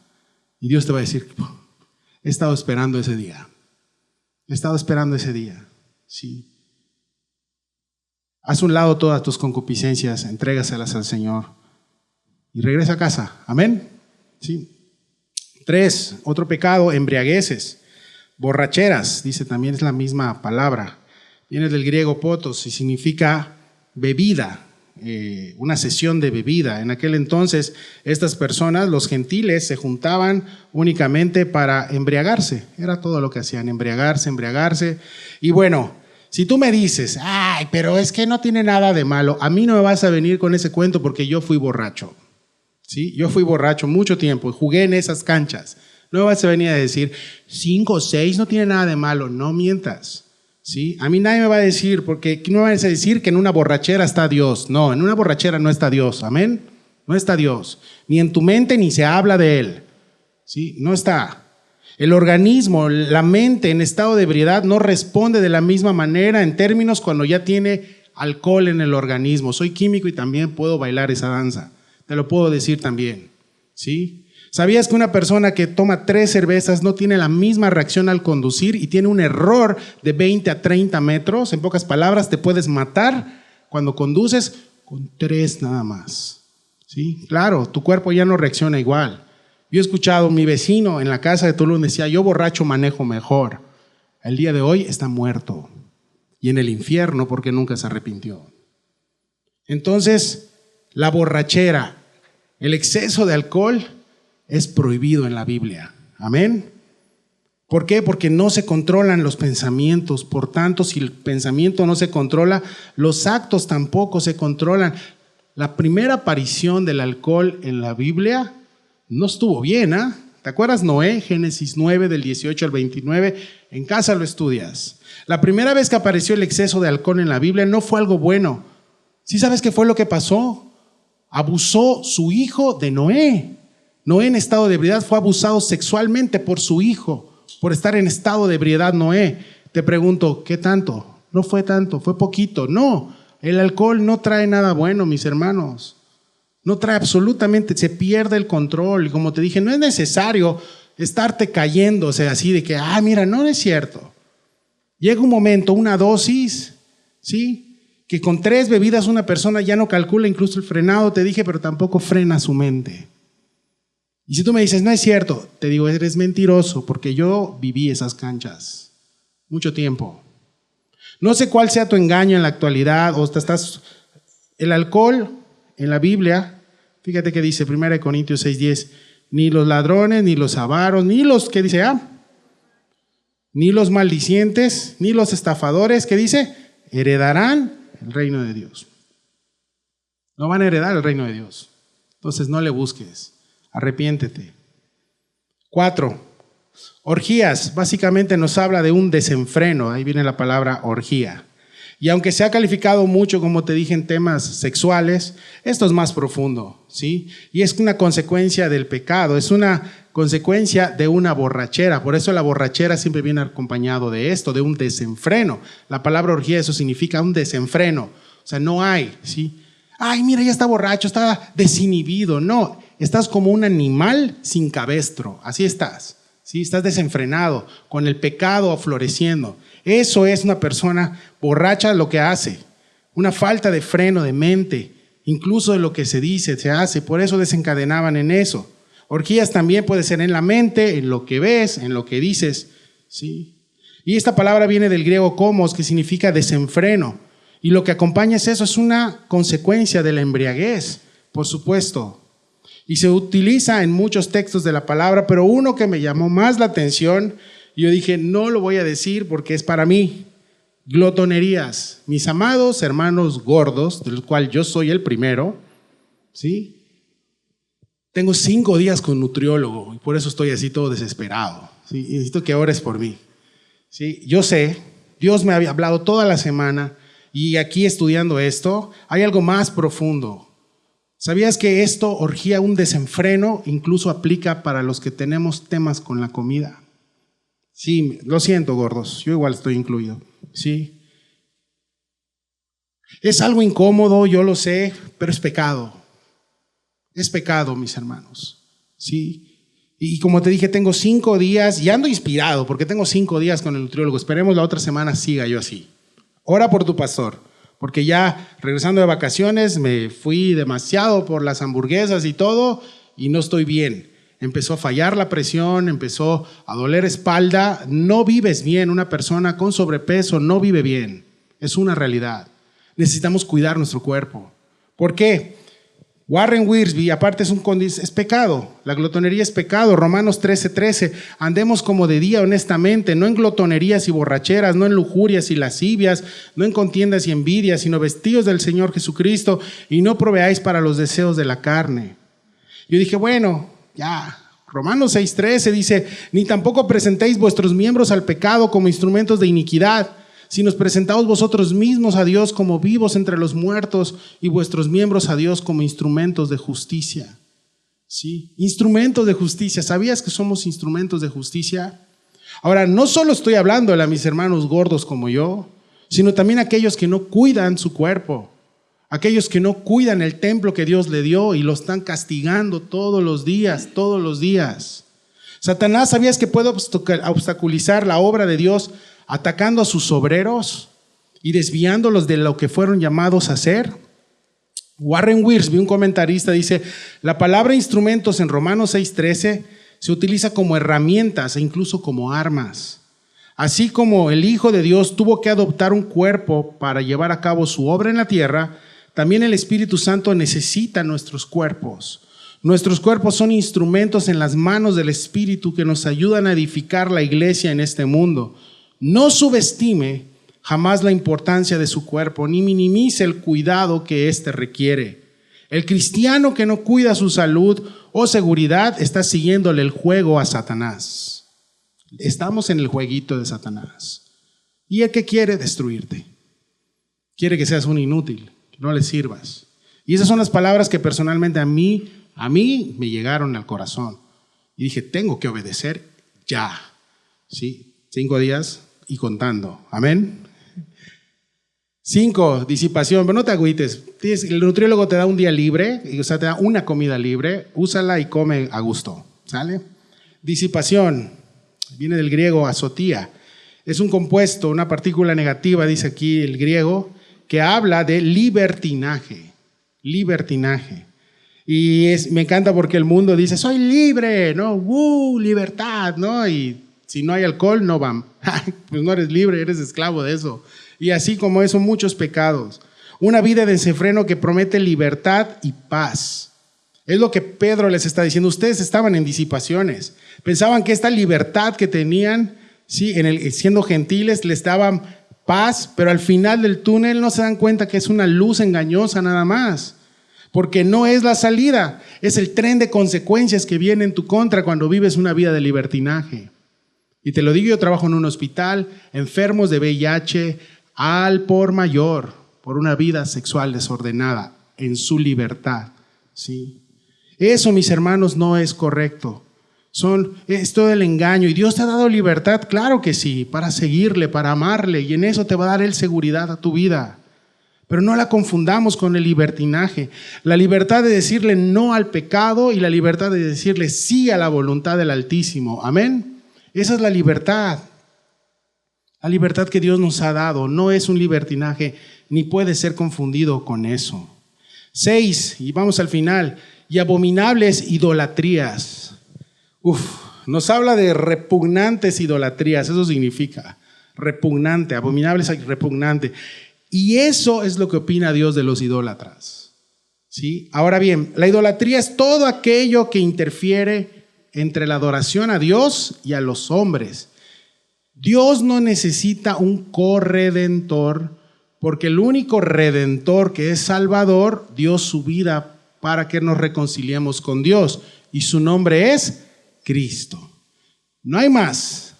Y Dios te va a decir, he estado esperando ese día. Sí. Haz un lado todas tus concupiscencias, entrégaselas al Señor y regresa a casa. Amén. Sí. 3, otro pecado, embriagueces, borracheras, dice también es la misma palabra. Viene del griego potos y significa bebida. Una sesión de bebida. En aquel entonces estas personas, los gentiles, se juntaban únicamente para embriagarse. Era todo lo que hacían, embriagarse. Y bueno, si tú me dices, ay, pero es que no tiene nada de malo, a mí no me vas a venir con ese cuento porque yo fui borracho. ¿Sí? Yo fui borracho mucho tiempo, jugué en esas canchas. No me vas a venir a decir 5 o 6 no tiene nada de malo, no mientas. ¿Sí? A mí nadie me va a decir, porque no me vas a decir que en una borrachera está Dios. No, en una borrachera no está Dios. Amén. No está Dios. Ni en tu mente ni se habla de Él. ¿Sí? No está. El organismo, la mente en estado de ebriedad no responde de la misma manera en términos cuando ya tiene alcohol en el organismo. Soy químico y también puedo bailar esa danza. Te lo puedo decir también. ¿Sí? ¿Sabías que una persona que toma 3 cervezas no tiene la misma reacción al conducir y tiene un error de 20 a 30 metros? En pocas palabras, te puedes matar cuando conduces con 3 nada más. ¿Sí? Claro, tu cuerpo ya no reacciona igual. Yo he escuchado a mi vecino en la casa de Tulum decía, yo borracho manejo mejor. El día de hoy está muerto y en el infierno porque nunca se arrepintió. Entonces, la borrachera, el exceso de alcohol es prohibido en la Biblia. Amén. ¿Por qué? Porque no se controlan los pensamientos. Por tanto, si el pensamiento no se controla, los actos tampoco se controlan. La primera aparición del alcohol en la Biblia no estuvo bien, ¿ah? ¿Te acuerdas Noé? Génesis 9 del 18 al 29. En casa lo estudias. La primera vez que apareció el exceso de alcohol en la Biblia no fue algo bueno. ¿Sí sabes qué fue lo que pasó? Abusó su hijo de Noé. Noé en estado de ebriedad fue abusado sexualmente por su hijo, por estar en estado de ebriedad Noé. Te pregunto, ¿qué tanto? No fue tanto, fue poquito. No, el alcohol no trae nada bueno, mis hermanos. No trae absolutamente, se pierde el control. Y como te dije, no es necesario estarte cayendo, o sea, así de que, mira, no es cierto. Llega un momento, una dosis, ¿sí? Que con 3 bebidas una persona ya no calcula incluso el frenado, te dije, pero tampoco frena su mente. Y si tú me dices, no es cierto, te digo, eres mentiroso, porque yo viví esas canchas mucho tiempo. No sé cuál sea tu engaño en la actualidad, el alcohol en la Biblia, fíjate que dice 1 Corintios 6:10, ni los ladrones, ni los avaros, ni los, ¿qué dice? Ni los maldicientes, ni los estafadores, ¿qué dice? Heredarán el reino de Dios. No van a heredar el reino de Dios. Entonces no le busques. Arrepiéntete. 4. Orgías. Básicamente nos habla de un desenfreno. Ahí viene la palabra orgía. Y aunque se ha calificado mucho, como te dije, en temas sexuales, esto es más profundo, ¿sí? Y es una consecuencia del pecado, es una consecuencia de una borrachera. Por eso la borrachera siempre viene acompañado de esto, de un desenfreno. La palabra orgía, eso significa un desenfreno. O sea, no hay, ¿sí? Ay, mira, ya está borracho, está desinhibido. No, estás como un animal sin cabestro, así estás. ¿Sí? Estás desenfrenado, con el pecado floreciendo. Eso es una persona borracha lo que hace. Una falta de freno de mente, incluso de lo que se dice, se hace. Por eso desencadenaban en eso. Orgías también puede ser en la mente, en lo que ves, en lo que dices. ¿Sí? Y esta palabra viene del griego komos, que significa desenfreno. Y lo que acompaña es eso, es una consecuencia de la embriaguez, por supuesto. Y se utiliza en muchos textos de la palabra, pero uno que me llamó más la atención, yo dije, no lo voy a decir porque es para mí. Glotonerías. Mis amados hermanos gordos, del cual yo soy el primero, ¿sí? Tengo 5 días con nutriólogo y por eso estoy así todo desesperado. ¿Sí? Y necesito que ores por mí. ¿Sí? Yo sé, Dios me había hablado toda la semana y aquí estudiando esto, hay algo más profundo. ¿Sabías que esto, orgía, un desenfreno, incluso aplica para los que tenemos temas con la comida? Sí, lo siento, gordos, yo igual estoy incluido. Sí. Es algo incómodo, yo lo sé, pero es pecado. Es pecado, mis hermanos. Sí. Y como te dije, tengo 5 días y ando inspirado porque tengo 5 días con el nutriólogo. Esperemos la otra semana siga yo así. Ora por tu pastor. Porque ya regresando de vacaciones me fui demasiado por las hamburguesas y todo y no estoy bien. Empezó a fallar la presión, empezó a doler espalda. No vives bien, una persona con sobrepeso no vive bien. Es una realidad. Necesitamos cuidar nuestro cuerpo. ¿Por qué? Warren Wiersbe, aparte es pecado, la glotonería es pecado. Romanos 13:13, andemos como de día honestamente, no en glotonerías y borracheras, no en lujurias y lascivias, no en contiendas y envidias, sino vestidos del Señor Jesucristo y no proveáis para los deseos de la carne. Yo dije, bueno, ya. Romanos 6:13 dice, ni tampoco presentéis vuestros miembros al pecado como instrumentos de iniquidad, sino presentaos vosotros mismos a Dios como vivos entre los muertos y vuestros miembros a Dios como instrumentos de justicia. ¿Sí? Instrumentos de justicia. ¿Sabías que somos instrumentos de justicia? Ahora, no solo estoy hablando a mis hermanos gordos como yo, sino también a aquellos que no cuidan su cuerpo, aquellos que no cuidan el templo que Dios le dio y lo están castigando todos los días, todos los días. Satanás, ¿sabías que puede obstaculizar la obra de Dios atacando a sus obreros y desviándolos de lo que fueron llamados a hacer? Warren Wiersbe, un comentarista, dice, la palabra instrumentos en Romanos 6:13 se utiliza como herramientas e incluso como armas. Así como el Hijo de Dios tuvo que adoptar un cuerpo para llevar a cabo su obra en la tierra, también el Espíritu Santo necesita nuestros cuerpos. Nuestros cuerpos son instrumentos en las manos del Espíritu que nos ayudan a edificar la iglesia en este mundo. No subestime jamás la importancia de su cuerpo, ni minimice el cuidado que éste requiere. El cristiano que no cuida su salud o seguridad está siguiéndole el juego a Satanás. Estamos en el jueguito de Satanás. ¿Y el que quiere? Destruirte. Quiere que seas un inútil, que no le sirvas. Y esas son las palabras que personalmente a mí me llegaron al corazón. Y dije, tengo que obedecer ya. ¿Sí? 5 días y contando. Amén. 5, disipación. Pero no te agüites. El nutriólogo te da un día libre, o sea, te da una comida libre. Úsala y come a gusto. ¿Sale? Disipación. Viene del griego azotía. Es un compuesto, una partícula negativa, dice aquí el griego, que habla de libertinaje. Libertinaje. Y me encanta porque el mundo dice, soy libre, ¿no? Libertad, ¿no? Y si no hay alcohol, no van. Pues no eres libre, eres esclavo de eso. Y así como eso, muchos pecados. Una vida de desenfreno que promete libertad y paz. Es lo que Pedro les está diciendo. Ustedes estaban en disipaciones. Pensaban que esta libertad que tenían, sí, siendo gentiles, les daban paz, pero al final del túnel no se dan cuenta que es una luz engañosa nada más. Porque no es la salida, es el tren de consecuencias que viene en tu contra cuando vives una vida de libertinaje. Y te lo digo, yo trabajo en un hospital, enfermos de VIH al por mayor, por una vida sexual desordenada, en su libertad. ¿Sí? Eso, mis hermanos, no es correcto. Es todo el engaño. ¿Y Dios te ha dado libertad? Claro que sí, para seguirle, para amarle, y en eso te va a dar Él seguridad a tu vida. Pero no la confundamos con el libertinaje. La libertad de decirle no al pecado y la libertad de decirle sí a la voluntad del Altísimo. Amén. Esa es la libertad. La libertad que Dios nos ha dado. No es un libertinaje, ni puede ser confundido con eso. 6, y vamos al final. Y abominables idolatrías. Nos habla de repugnantes idolatrías. Eso significa repugnante, abominables y repugnante. Y eso es lo que opina Dios de los idólatras. ¿Sí? Ahora bien, la idolatría es todo aquello que interfiere entre la adoración a Dios y a los hombres. Dios no necesita un corredentor, porque el único redentor que es Salvador dio su vida para que nos reconciliemos con Dios. Y su nombre es Cristo. No hay más,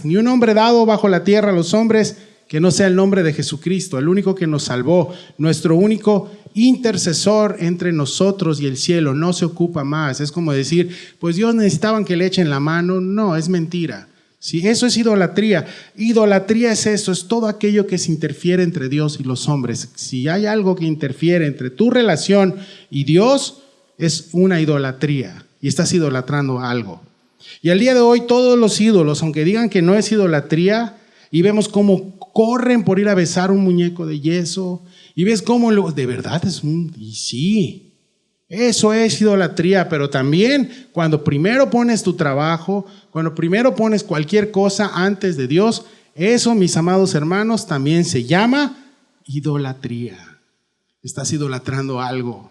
ni un nombre dado bajo la tierra a los hombres que no sea el nombre de Jesucristo, el único que nos salvó, nuestro único intercesor entre nosotros y el cielo. No se ocupa más. Es como decir, pues Dios necesitaban que le echen la mano. No, es mentira. ¿Sí? Eso es idolatría. Idolatría es eso, es todo aquello que se interfiere entre Dios y los hombres. Si hay algo que interfiere entre tu relación y Dios, es una idolatría y estás idolatrando algo. Y al día de hoy todos los ídolos, aunque digan que no es idolatría, y vemos cómo corren por ir a besar un muñeco de yeso, y ves cómo de verdad y sí, eso es idolatría. Pero también cuando primero pones tu trabajo, cuando primero pones cualquier cosa antes de Dios, eso, mis amados hermanos, también se llama idolatría. Estás idolatrando algo.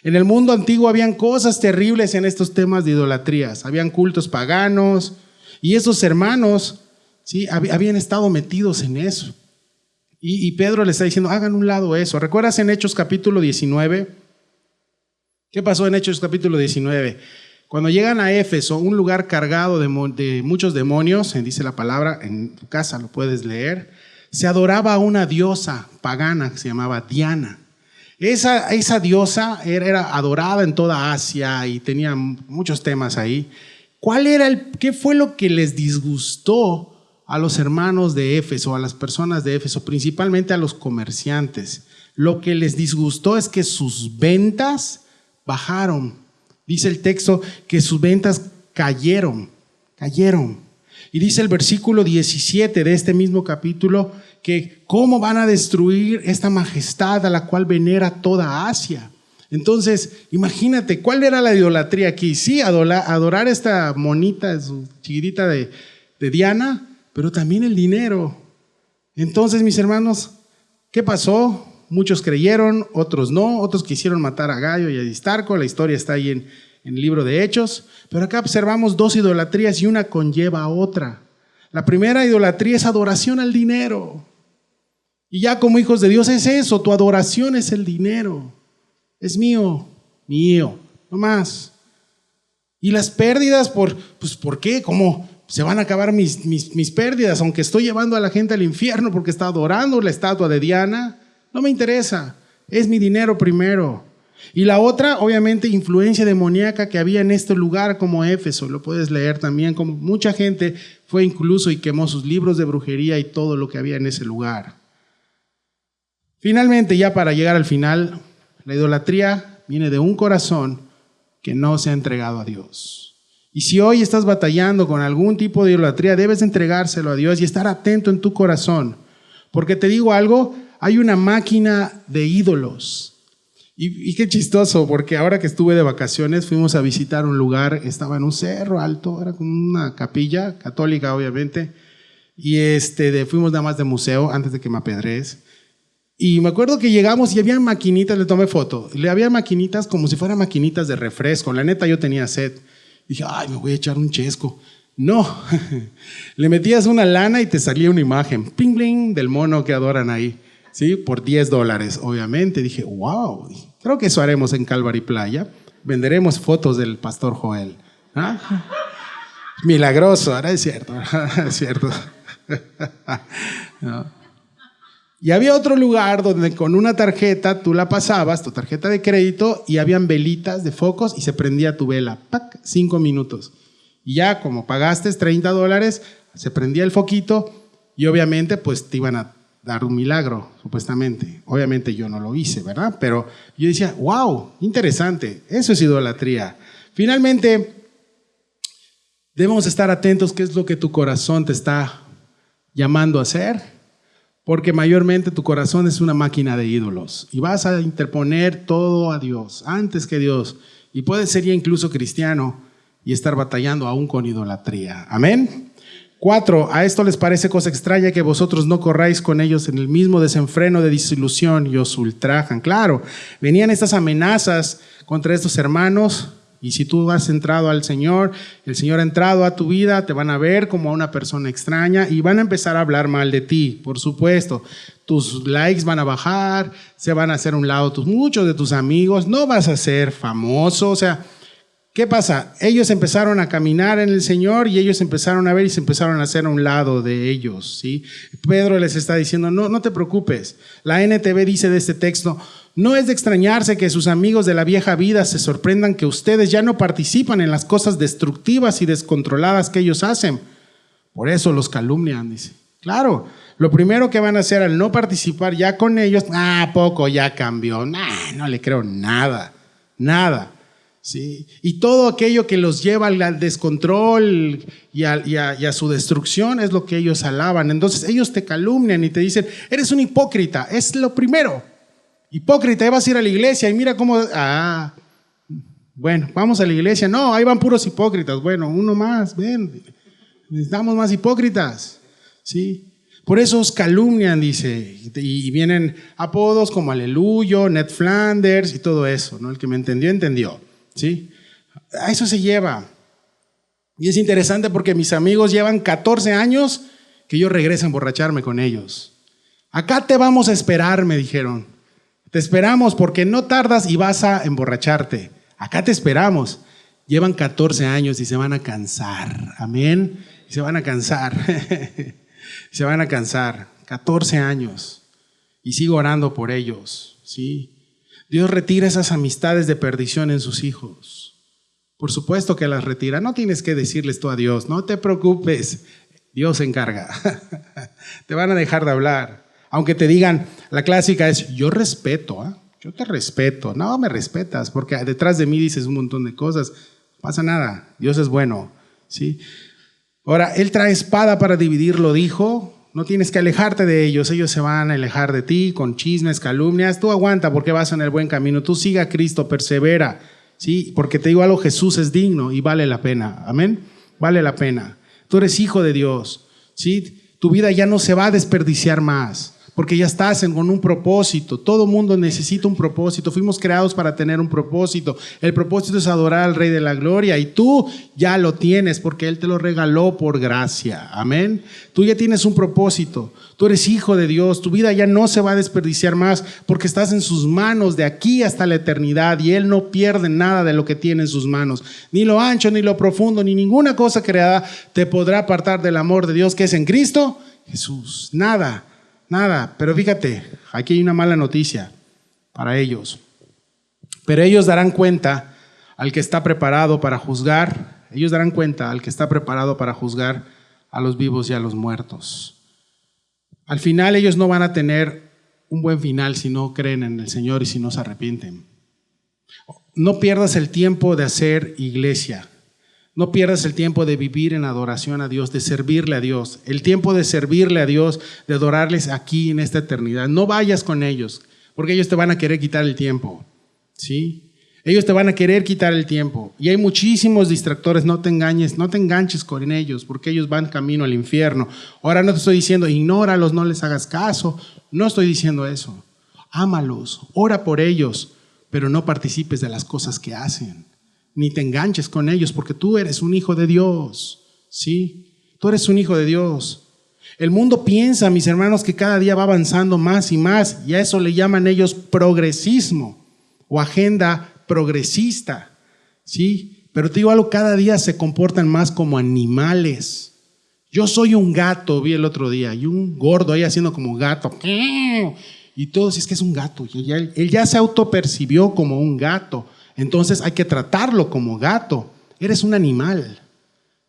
En el mundo antiguo habían cosas terribles en estos temas de idolatrías. Habían cultos paganos y esos hermanos, ¿sí?, habían estado metidos en eso. Y Pedro le está diciendo, hagan un lado eso. ¿Recuerdas en Hechos capítulo 19? ¿Qué pasó en Hechos capítulo 19? Cuando llegan a Éfeso, un lugar cargado de muchos demonios, dice la palabra, en tu casa lo puedes leer, se adoraba a una diosa pagana que se llamaba Diana. Esa diosa era adorada en toda Asia y tenía muchos temas ahí. ¿Qué fue lo que les disgustó a los hermanos de Éfeso, a las personas de Éfeso, principalmente a los comerciantes? Lo que les disgustó es que sus ventas bajaron. Dice el texto que sus ventas cayeron. Y dice el versículo 17 de este mismo capítulo que cómo van a destruir esta majestad a la cual venera toda Asia. Entonces, imagínate, ¿cuál era la idolatría aquí? Sí, adorar esta monita, su chiquitita de Diana, pero también el dinero. Entonces, mis hermanos, ¿qué pasó? Muchos creyeron, otros no, otros quisieron matar a Gayo y a Aristarco. La historia está ahí en el libro de Hechos. Pero acá observamos dos idolatrías y una conlleva a otra. La primera idolatría es adoración al dinero. Y ya como hijos de Dios es eso, tu adoración es el dinero. Es mío, no más. Y las pérdidas, ¿por qué? ¿Cómo se van a acabar mis pérdidas? Aunque estoy llevando a la gente al infierno porque está adorando la estatua de Diana, no me interesa, es mi dinero primero. Y la otra, obviamente, influencia demoníaca que había en este lugar como Éfeso. Lo puedes leer también, como mucha gente fue incluso y quemó sus libros de brujería y todo lo que había en ese lugar. Finalmente, ya para llegar al final, la idolatría viene de un corazón que no se ha entregado a Dios. Y si hoy estás batallando con algún tipo de idolatría, debes entregárselo a Dios y estar atento en tu corazón. Porque te digo algo, hay una máquina de ídolos. Y qué chistoso, porque ahora que estuve de vacaciones fuimos a visitar un lugar, estaba en un cerro alto, era como una capilla católica obviamente, y fuimos nada más de museo antes de que me apedrees. Y me acuerdo que llegamos y había maquinitas, le tomé foto, había maquinitas como si fueran maquinitas de refresco. La neta yo tenía sed, dije, ay, me voy a echar un chesco. No, le metías una lana y te salía una imagen, ping, ping, del mono que adoran ahí. ¿Sí? Por $10, obviamente. Dije, wow, creo que eso haremos en Calvary Playa. Venderemos fotos del pastor Joel. ¿Ah? Milagroso, ahora es cierto. Es cierto. ¿No? Y había otro lugar donde con una tarjeta tú la pasabas, tu tarjeta de crédito, y habían velitas de focos y se prendía tu vela. ¡Pac! 5 minutos. Y ya como pagaste $30, se prendía el foquito y obviamente pues te iban a dar un milagro, supuestamente. Obviamente yo no lo hice, ¿verdad? Pero yo decía, wow, interesante, eso es idolatría. Finalmente, debemos estar atentos qué es lo que tu corazón te está llamando a hacer, porque mayormente tu corazón es una máquina de ídolos y vas a interponer todo a Dios, antes que Dios, y puedes ser ya incluso cristiano y estar batallando aún con idolatría. Amén. 4, a esto les parece cosa extraña que vosotros no corráis con ellos en el mismo desenfreno de disilusión y os ultrajan. Claro, venían estas amenazas contra estos hermanos, y si tú has entrado al Señor, el Señor ha entrado a tu vida, te van a ver como a una persona extraña y van a empezar a hablar mal de ti, por supuesto. Tus likes van a bajar, se van a hacer a un lado muchos de tus amigos, no vas a ser famoso, o sea, ¿qué pasa? Ellos empezaron a caminar en el Señor y ellos empezaron a ver y se empezaron a hacer a un lado de ellos, ¿sí? Pedro les está diciendo, no te preocupes. La NTV dice de este texto, no es de extrañarse que sus amigos de la vieja vida se sorprendan que ustedes ya no participan en las cosas destructivas y descontroladas que ellos hacen. Por eso los calumnian, dice. Claro, lo primero que van a hacer al no participar ya con ellos, poco ya cambió, no le creo nada. ¿Sí? Y todo aquello que los lleva al descontrol y a su destrucción es lo que ellos alaban. Entonces ellos te calumnian y te dicen, eres un hipócrita, es lo primero. Hipócrita, vas a ir a la iglesia y mira cómo, bueno, vamos a la iglesia. No, ahí van puros hipócritas. Bueno, uno más, ven, necesitamos más hipócritas, ¿sí? Por eso os calumnian, dice, y vienen apodos como Aleluyo, Ned Flanders y todo eso, ¿no? El que me entendió, ¿sí? A eso se lleva. Y es interesante porque mis amigos llevan 14 años que yo regreso a emborracharme con ellos. Acá te vamos a esperar, me dijeron. Te esperamos porque no tardas y vas a emborracharte. Acá te esperamos. Llevan 14 años y se van a cansar. Amén. Y se van a cansar. Se van a cansar. 14 años. Y sigo orando por ellos, ¿sí? Dios retira esas amistades de perdición en sus hijos. Por supuesto que las retira. No tienes que decirles tú a Dios. No te preocupes. Dios se encarga. Te van a dejar de hablar. Aunque te digan, la clásica es, yo respeto, yo te respeto. No me respetas porque detrás de mí dices un montón de cosas. No pasa nada, Dios es bueno, ¿sí? Ahora, Él trae espada para dividir, lo dijo. No tienes que alejarte de ellos, ellos se van a alejar de ti con chismes, calumnias. Tú aguanta porque vas en el buen camino. Tú siga a Cristo, persevera, ¿sí? Porque te digo algo, Jesús es digno y vale la pena. Amén, vale la pena. Tú eres hijo de Dios, ¿sí? Tu vida ya no se va a desperdiciar más. Porque ya estás con un propósito. Todo mundo necesita un propósito. Fuimos creados para tener un propósito. El propósito es adorar al Rey de la Gloria. Y tú ya lo tienes porque Él te lo regaló por gracia. Amén. Tú ya tienes un propósito. Tú eres hijo de Dios. Tu vida ya no se va a desperdiciar más porque estás en sus manos de aquí hasta la eternidad. Y Él no pierde nada de lo que tiene en sus manos. Ni lo ancho, ni lo profundo, ni ninguna cosa creada te podrá apartar del amor de Dios que es en Cristo Jesús. Nada, pero fíjate, aquí hay una mala noticia para ellos. Pero ellos darán cuenta al que está preparado para juzgar, a los vivos y a los muertos. Al final ellos no van a tener un buen final si no creen en el Señor y si no se arrepienten. No pierdas el tiempo de hacer iglesia. No pierdas el tiempo de vivir en adoración a Dios, de servirle a Dios. El tiempo de servirle a Dios, de adorarles aquí en esta eternidad. No vayas con ellos, porque ellos te van a querer quitar el tiempo, ¿sí? Ellos te van a querer quitar el tiempo. Y hay muchísimos distractores, no te enganches con ellos, porque ellos van camino al infierno. Ahora no te estoy diciendo, ignóralos, no les hagas caso. No estoy diciendo eso. Ámalos, ora por ellos, pero no participes de las cosas que hacen. Ni te enganches con ellos porque tú eres un hijo de Dios, ¿sí? Tú eres un hijo de Dios. El mundo piensa, mis hermanos, que cada día va avanzando más y más y a eso le llaman ellos progresismo o agenda progresista, ¿sí? Pero te digo algo, cada día se comportan más como animales. Yo soy un gato, vi el otro día, y un gordo ahí haciendo como gato. Y todos, es que es un gato. Él ya se autopercibió como un gato. Entonces hay que tratarlo como gato. Eres un animal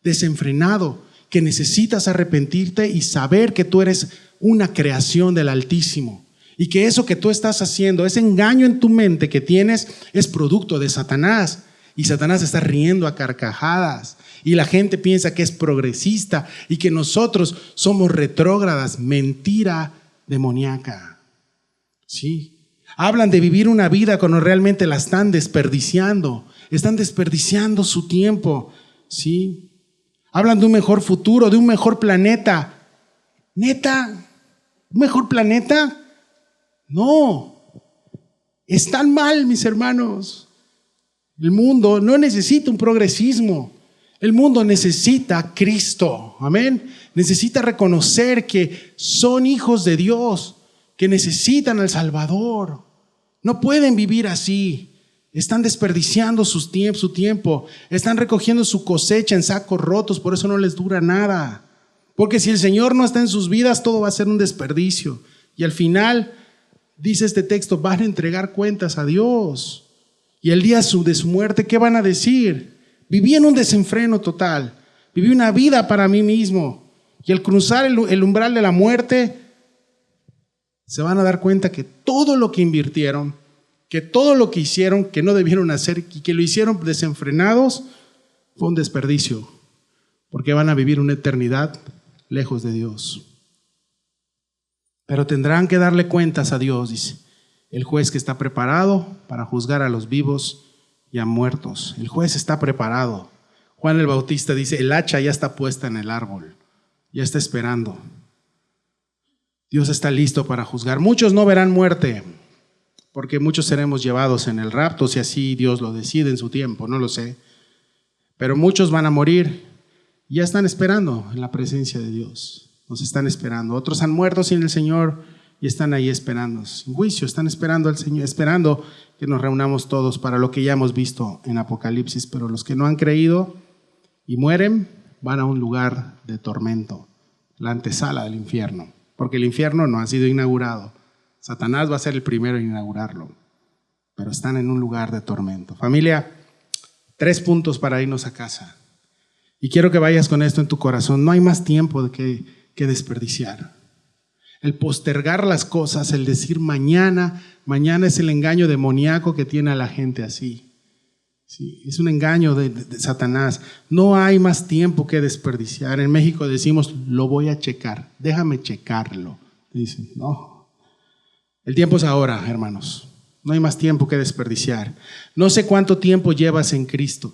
desenfrenado que necesitas arrepentirte y saber que tú eres una creación del Altísimo y que eso que tú estás haciendo, ese engaño en tu mente que tienes, es producto de Satanás, y Satanás está riendo a carcajadas y la gente piensa que es progresista y que nosotros somos retrógradas. Mentira demoníaca. Sí. Hablan de vivir una vida cuando realmente la están desperdiciando su tiempo. Sí. Hablan de un mejor futuro, de un mejor planeta. ¿Neta? ¿Un mejor planeta? No. Están mal, mis hermanos. El mundo no necesita un progresismo. El mundo necesita a Cristo. Amén. Necesita reconocer que son hijos de Dios, que necesitan al Salvador. No pueden vivir así. Están desperdiciando su tiempo. Están recogiendo su cosecha en sacos rotos, por eso no les dura nada. Porque si el Señor no está en sus vidas, todo va a ser un desperdicio. Y al final, dice este texto, van a entregar cuentas a Dios. Y el día de su muerte, ¿qué van a decir? Viví en un desenfreno total. Viví una vida para mí mismo. Y al cruzar el umbral de la muerte, se van a dar cuenta que todo lo que invirtieron, que todo lo que hicieron, que no debieron hacer y que lo hicieron desenfrenados, fue un desperdicio. Porque van a vivir una eternidad lejos de Dios. Pero tendrán que darle cuentas a Dios, dice el juez que está preparado para juzgar a los vivos y a muertos. El juez está preparado. Juan el Bautista dice, el hacha ya está puesta en el árbol, ya está esperando. Dios está listo para juzgar. Muchos no verán muerte, porque muchos seremos llevados en el rapto, si así Dios lo decide en su tiempo, no lo sé. Pero muchos van a morir y ya están esperando en la presencia de Dios. Nos están esperando. Otros han muerto sin el Señor y están ahí esperando, sin juicio, están esperando al Señor, esperando que nos reunamos todos para lo que ya hemos visto en Apocalipsis. Pero los que no han creído y mueren, van a un lugar de tormento, la antesala del infierno, porque el infierno no ha sido inaugurado. Satanás va a ser el primero en inaugurarlo, pero están en un lugar de tormento. Familia, 3 puntos para irnos a casa. Y quiero que vayas con esto en tu corazón. No hay más tiempo que desperdiciar. El postergar las cosas, el decir mañana es el engaño demoníaco que tiene a la gente así. Sí, es un engaño de Satanás. No hay más tiempo que desperdiciar. En México decimos, lo voy a checar, déjame checarlo. Dicen, no. El tiempo es ahora, hermanos. No hay más tiempo que desperdiciar. No sé cuánto tiempo llevas en Cristo.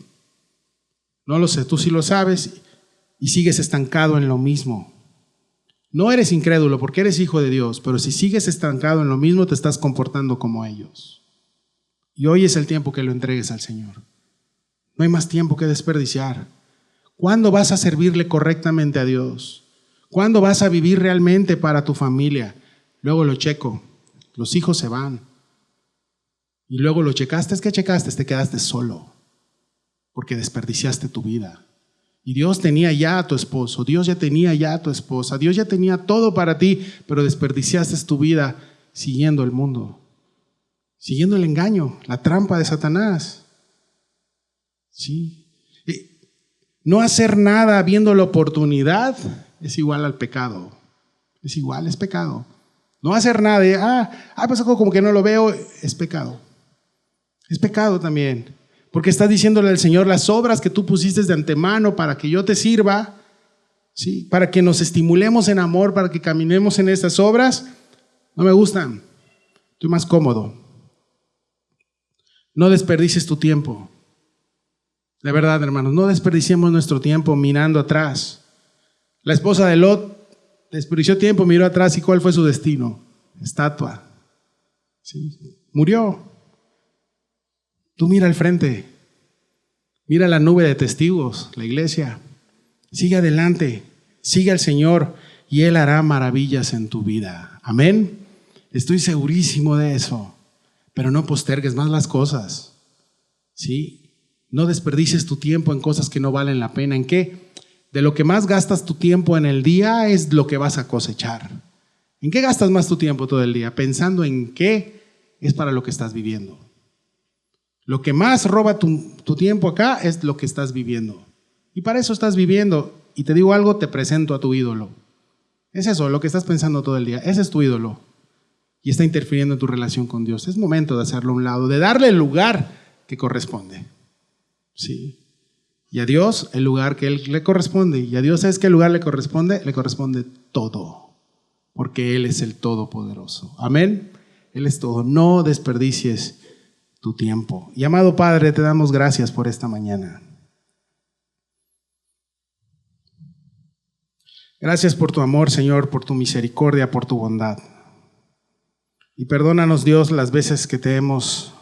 No lo sé, tú sí lo sabes y sigues estancado en lo mismo. No eres incrédulo porque eres hijo de Dios, pero si sigues estancado en lo mismo, te estás comportando como ellos. Y hoy es el tiempo que lo entregues al Señor. No hay más tiempo que desperdiciar. ¿Cuándo vas a servirle correctamente a Dios? ¿Cuándo vas a vivir realmente para tu familia? Luego lo checo. Los hijos se van. Y luego lo checaste, ¿qué checaste? Te quedaste solo porque desperdiciaste tu vida. Y Dios tenía ya a tu esposo, Dios ya tenía ya a tu esposa, Dios ya tenía todo para ti, pero desperdiciaste tu vida siguiendo el mundo, siguiendo el engaño, la trampa de Satanás. Sí. No hacer nada viendo la oportunidad es igual al pecado. Es igual, es pecado. No hacer nada, pues como que no lo veo, es pecado. Es pecado también. Porque estás diciéndole al Señor, las obras que tú pusiste de antemano para que yo te sirva, ¿sí? Para que nos estimulemos en amor, para que caminemos en estas obras, no me gustan. Estoy más cómodo. No desperdicies tu tiempo. De verdad, hermanos, no desperdiciemos nuestro tiempo mirando atrás. La esposa de Lot desperdició tiempo, miró atrás y ¿cuál fue su destino? Estatua. ¿Sí? Murió. Tú mira al frente, mira la nube de testigos, la iglesia. Sigue adelante, sigue al Señor y Él hará maravillas en tu vida. Amén. Estoy segurísimo de eso. Pero no postergues más las cosas. ¿Sí? No desperdicies tu tiempo en cosas que no valen la pena. ¿En qué? De lo que más gastas tu tiempo en el día es lo que vas a cosechar. ¿En qué gastas más tu tiempo todo el día? Pensando en qué es para lo que estás viviendo. Lo que más roba tu tiempo acá es lo que estás viviendo. Y para eso estás viviendo. y te digo algo, te presento a tu ídolo. Es eso, lo que estás pensando todo el día. Ese es tu ídolo. Y está interfiriendo en tu relación con Dios. Es momento de hacerlo a un lado, de darle el lugar que corresponde. Sí. Y a Dios el lugar que Él le corresponde. Y a Dios es que el lugar le corresponde todo. Porque Él es el Todopoderoso. Amén. Él es todo. No desperdicies tu tiempo. Y amado Padre, te damos gracias por esta mañana. Gracias por tu amor, Señor, por tu misericordia, por tu bondad. Y perdónanos, Dios, las veces que te hemos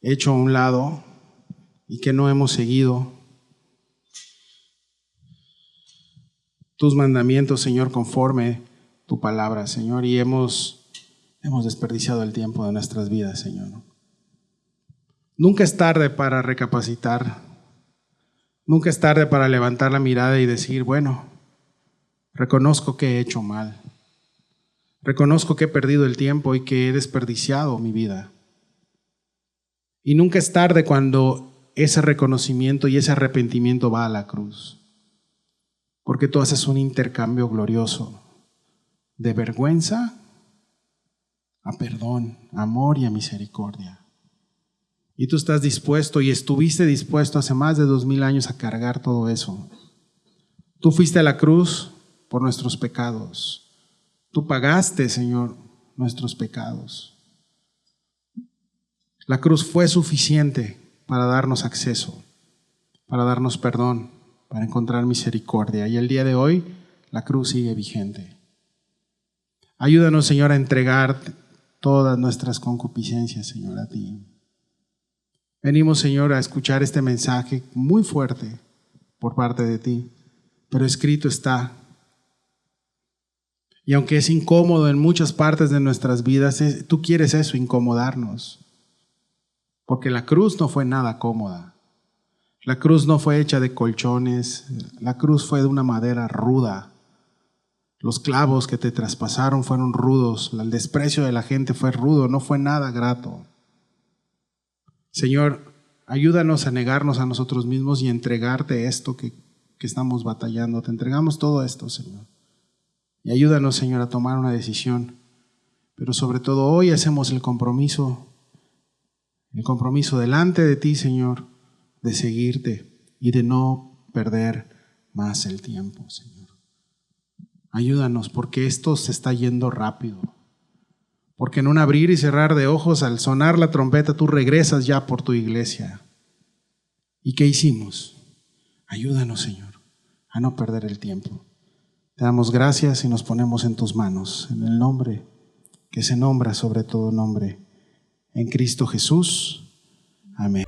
hecho a un lado y que no hemos seguido tus mandamientos, Señor, conforme tu palabra, Señor, y hemos desperdiciado el tiempo de nuestras vidas, Señor. Nunca es tarde para recapacitar. Nunca es tarde para levantar la mirada y decir, bueno, reconozco que he hecho mal. Reconozco que he perdido el tiempo y que he desperdiciado mi vida. Y nunca es tarde cuando ese reconocimiento y ese arrepentimiento va a la cruz. Porque tú haces un intercambio glorioso de vergüenza a perdón, a amor y a misericordia. Y tú estás dispuesto y estuviste dispuesto hace más de 2000 años a cargar todo eso. Tú fuiste a la cruz por nuestros pecados. Tú pagaste, Señor, nuestros pecados. La cruz fue suficiente para darnos acceso, para darnos perdón, para encontrar misericordia. Y el día de hoy, la cruz sigue vigente. Ayúdanos, Señor, a entregar todas nuestras concupiscencias, Señor, a ti. Venimos, Señor, a escuchar este mensaje muy fuerte por parte de ti, pero escrito está. Y aunque es incómodo en muchas partes de nuestras vidas, tú quieres eso, incomodarnos. Porque la cruz no fue nada cómoda. La cruz no fue hecha de colchones. La cruz fue de una madera ruda. Los clavos que te traspasaron fueron rudos. El desprecio de la gente fue rudo. No fue nada grato. Señor, ayúdanos a negarnos a nosotros mismos y entregarte esto que estamos batallando. Te entregamos todo esto, Señor. Y ayúdanos, Señor, a tomar una decisión. Pero sobre todo hoy hacemos el compromiso delante de ti, Señor, de seguirte y de no perder más el tiempo, Señor. Ayúdanos porque esto se está yendo rápido. Porque en un abrir y cerrar de ojos, al sonar la trompeta, tú regresas ya por tu iglesia. ¿Y qué hicimos? Ayúdanos, Señor, a no perder el tiempo. Te damos gracias y nos ponemos en tus manos, en el nombre que se nombra sobre todo nombre, en Cristo Jesús. Amén.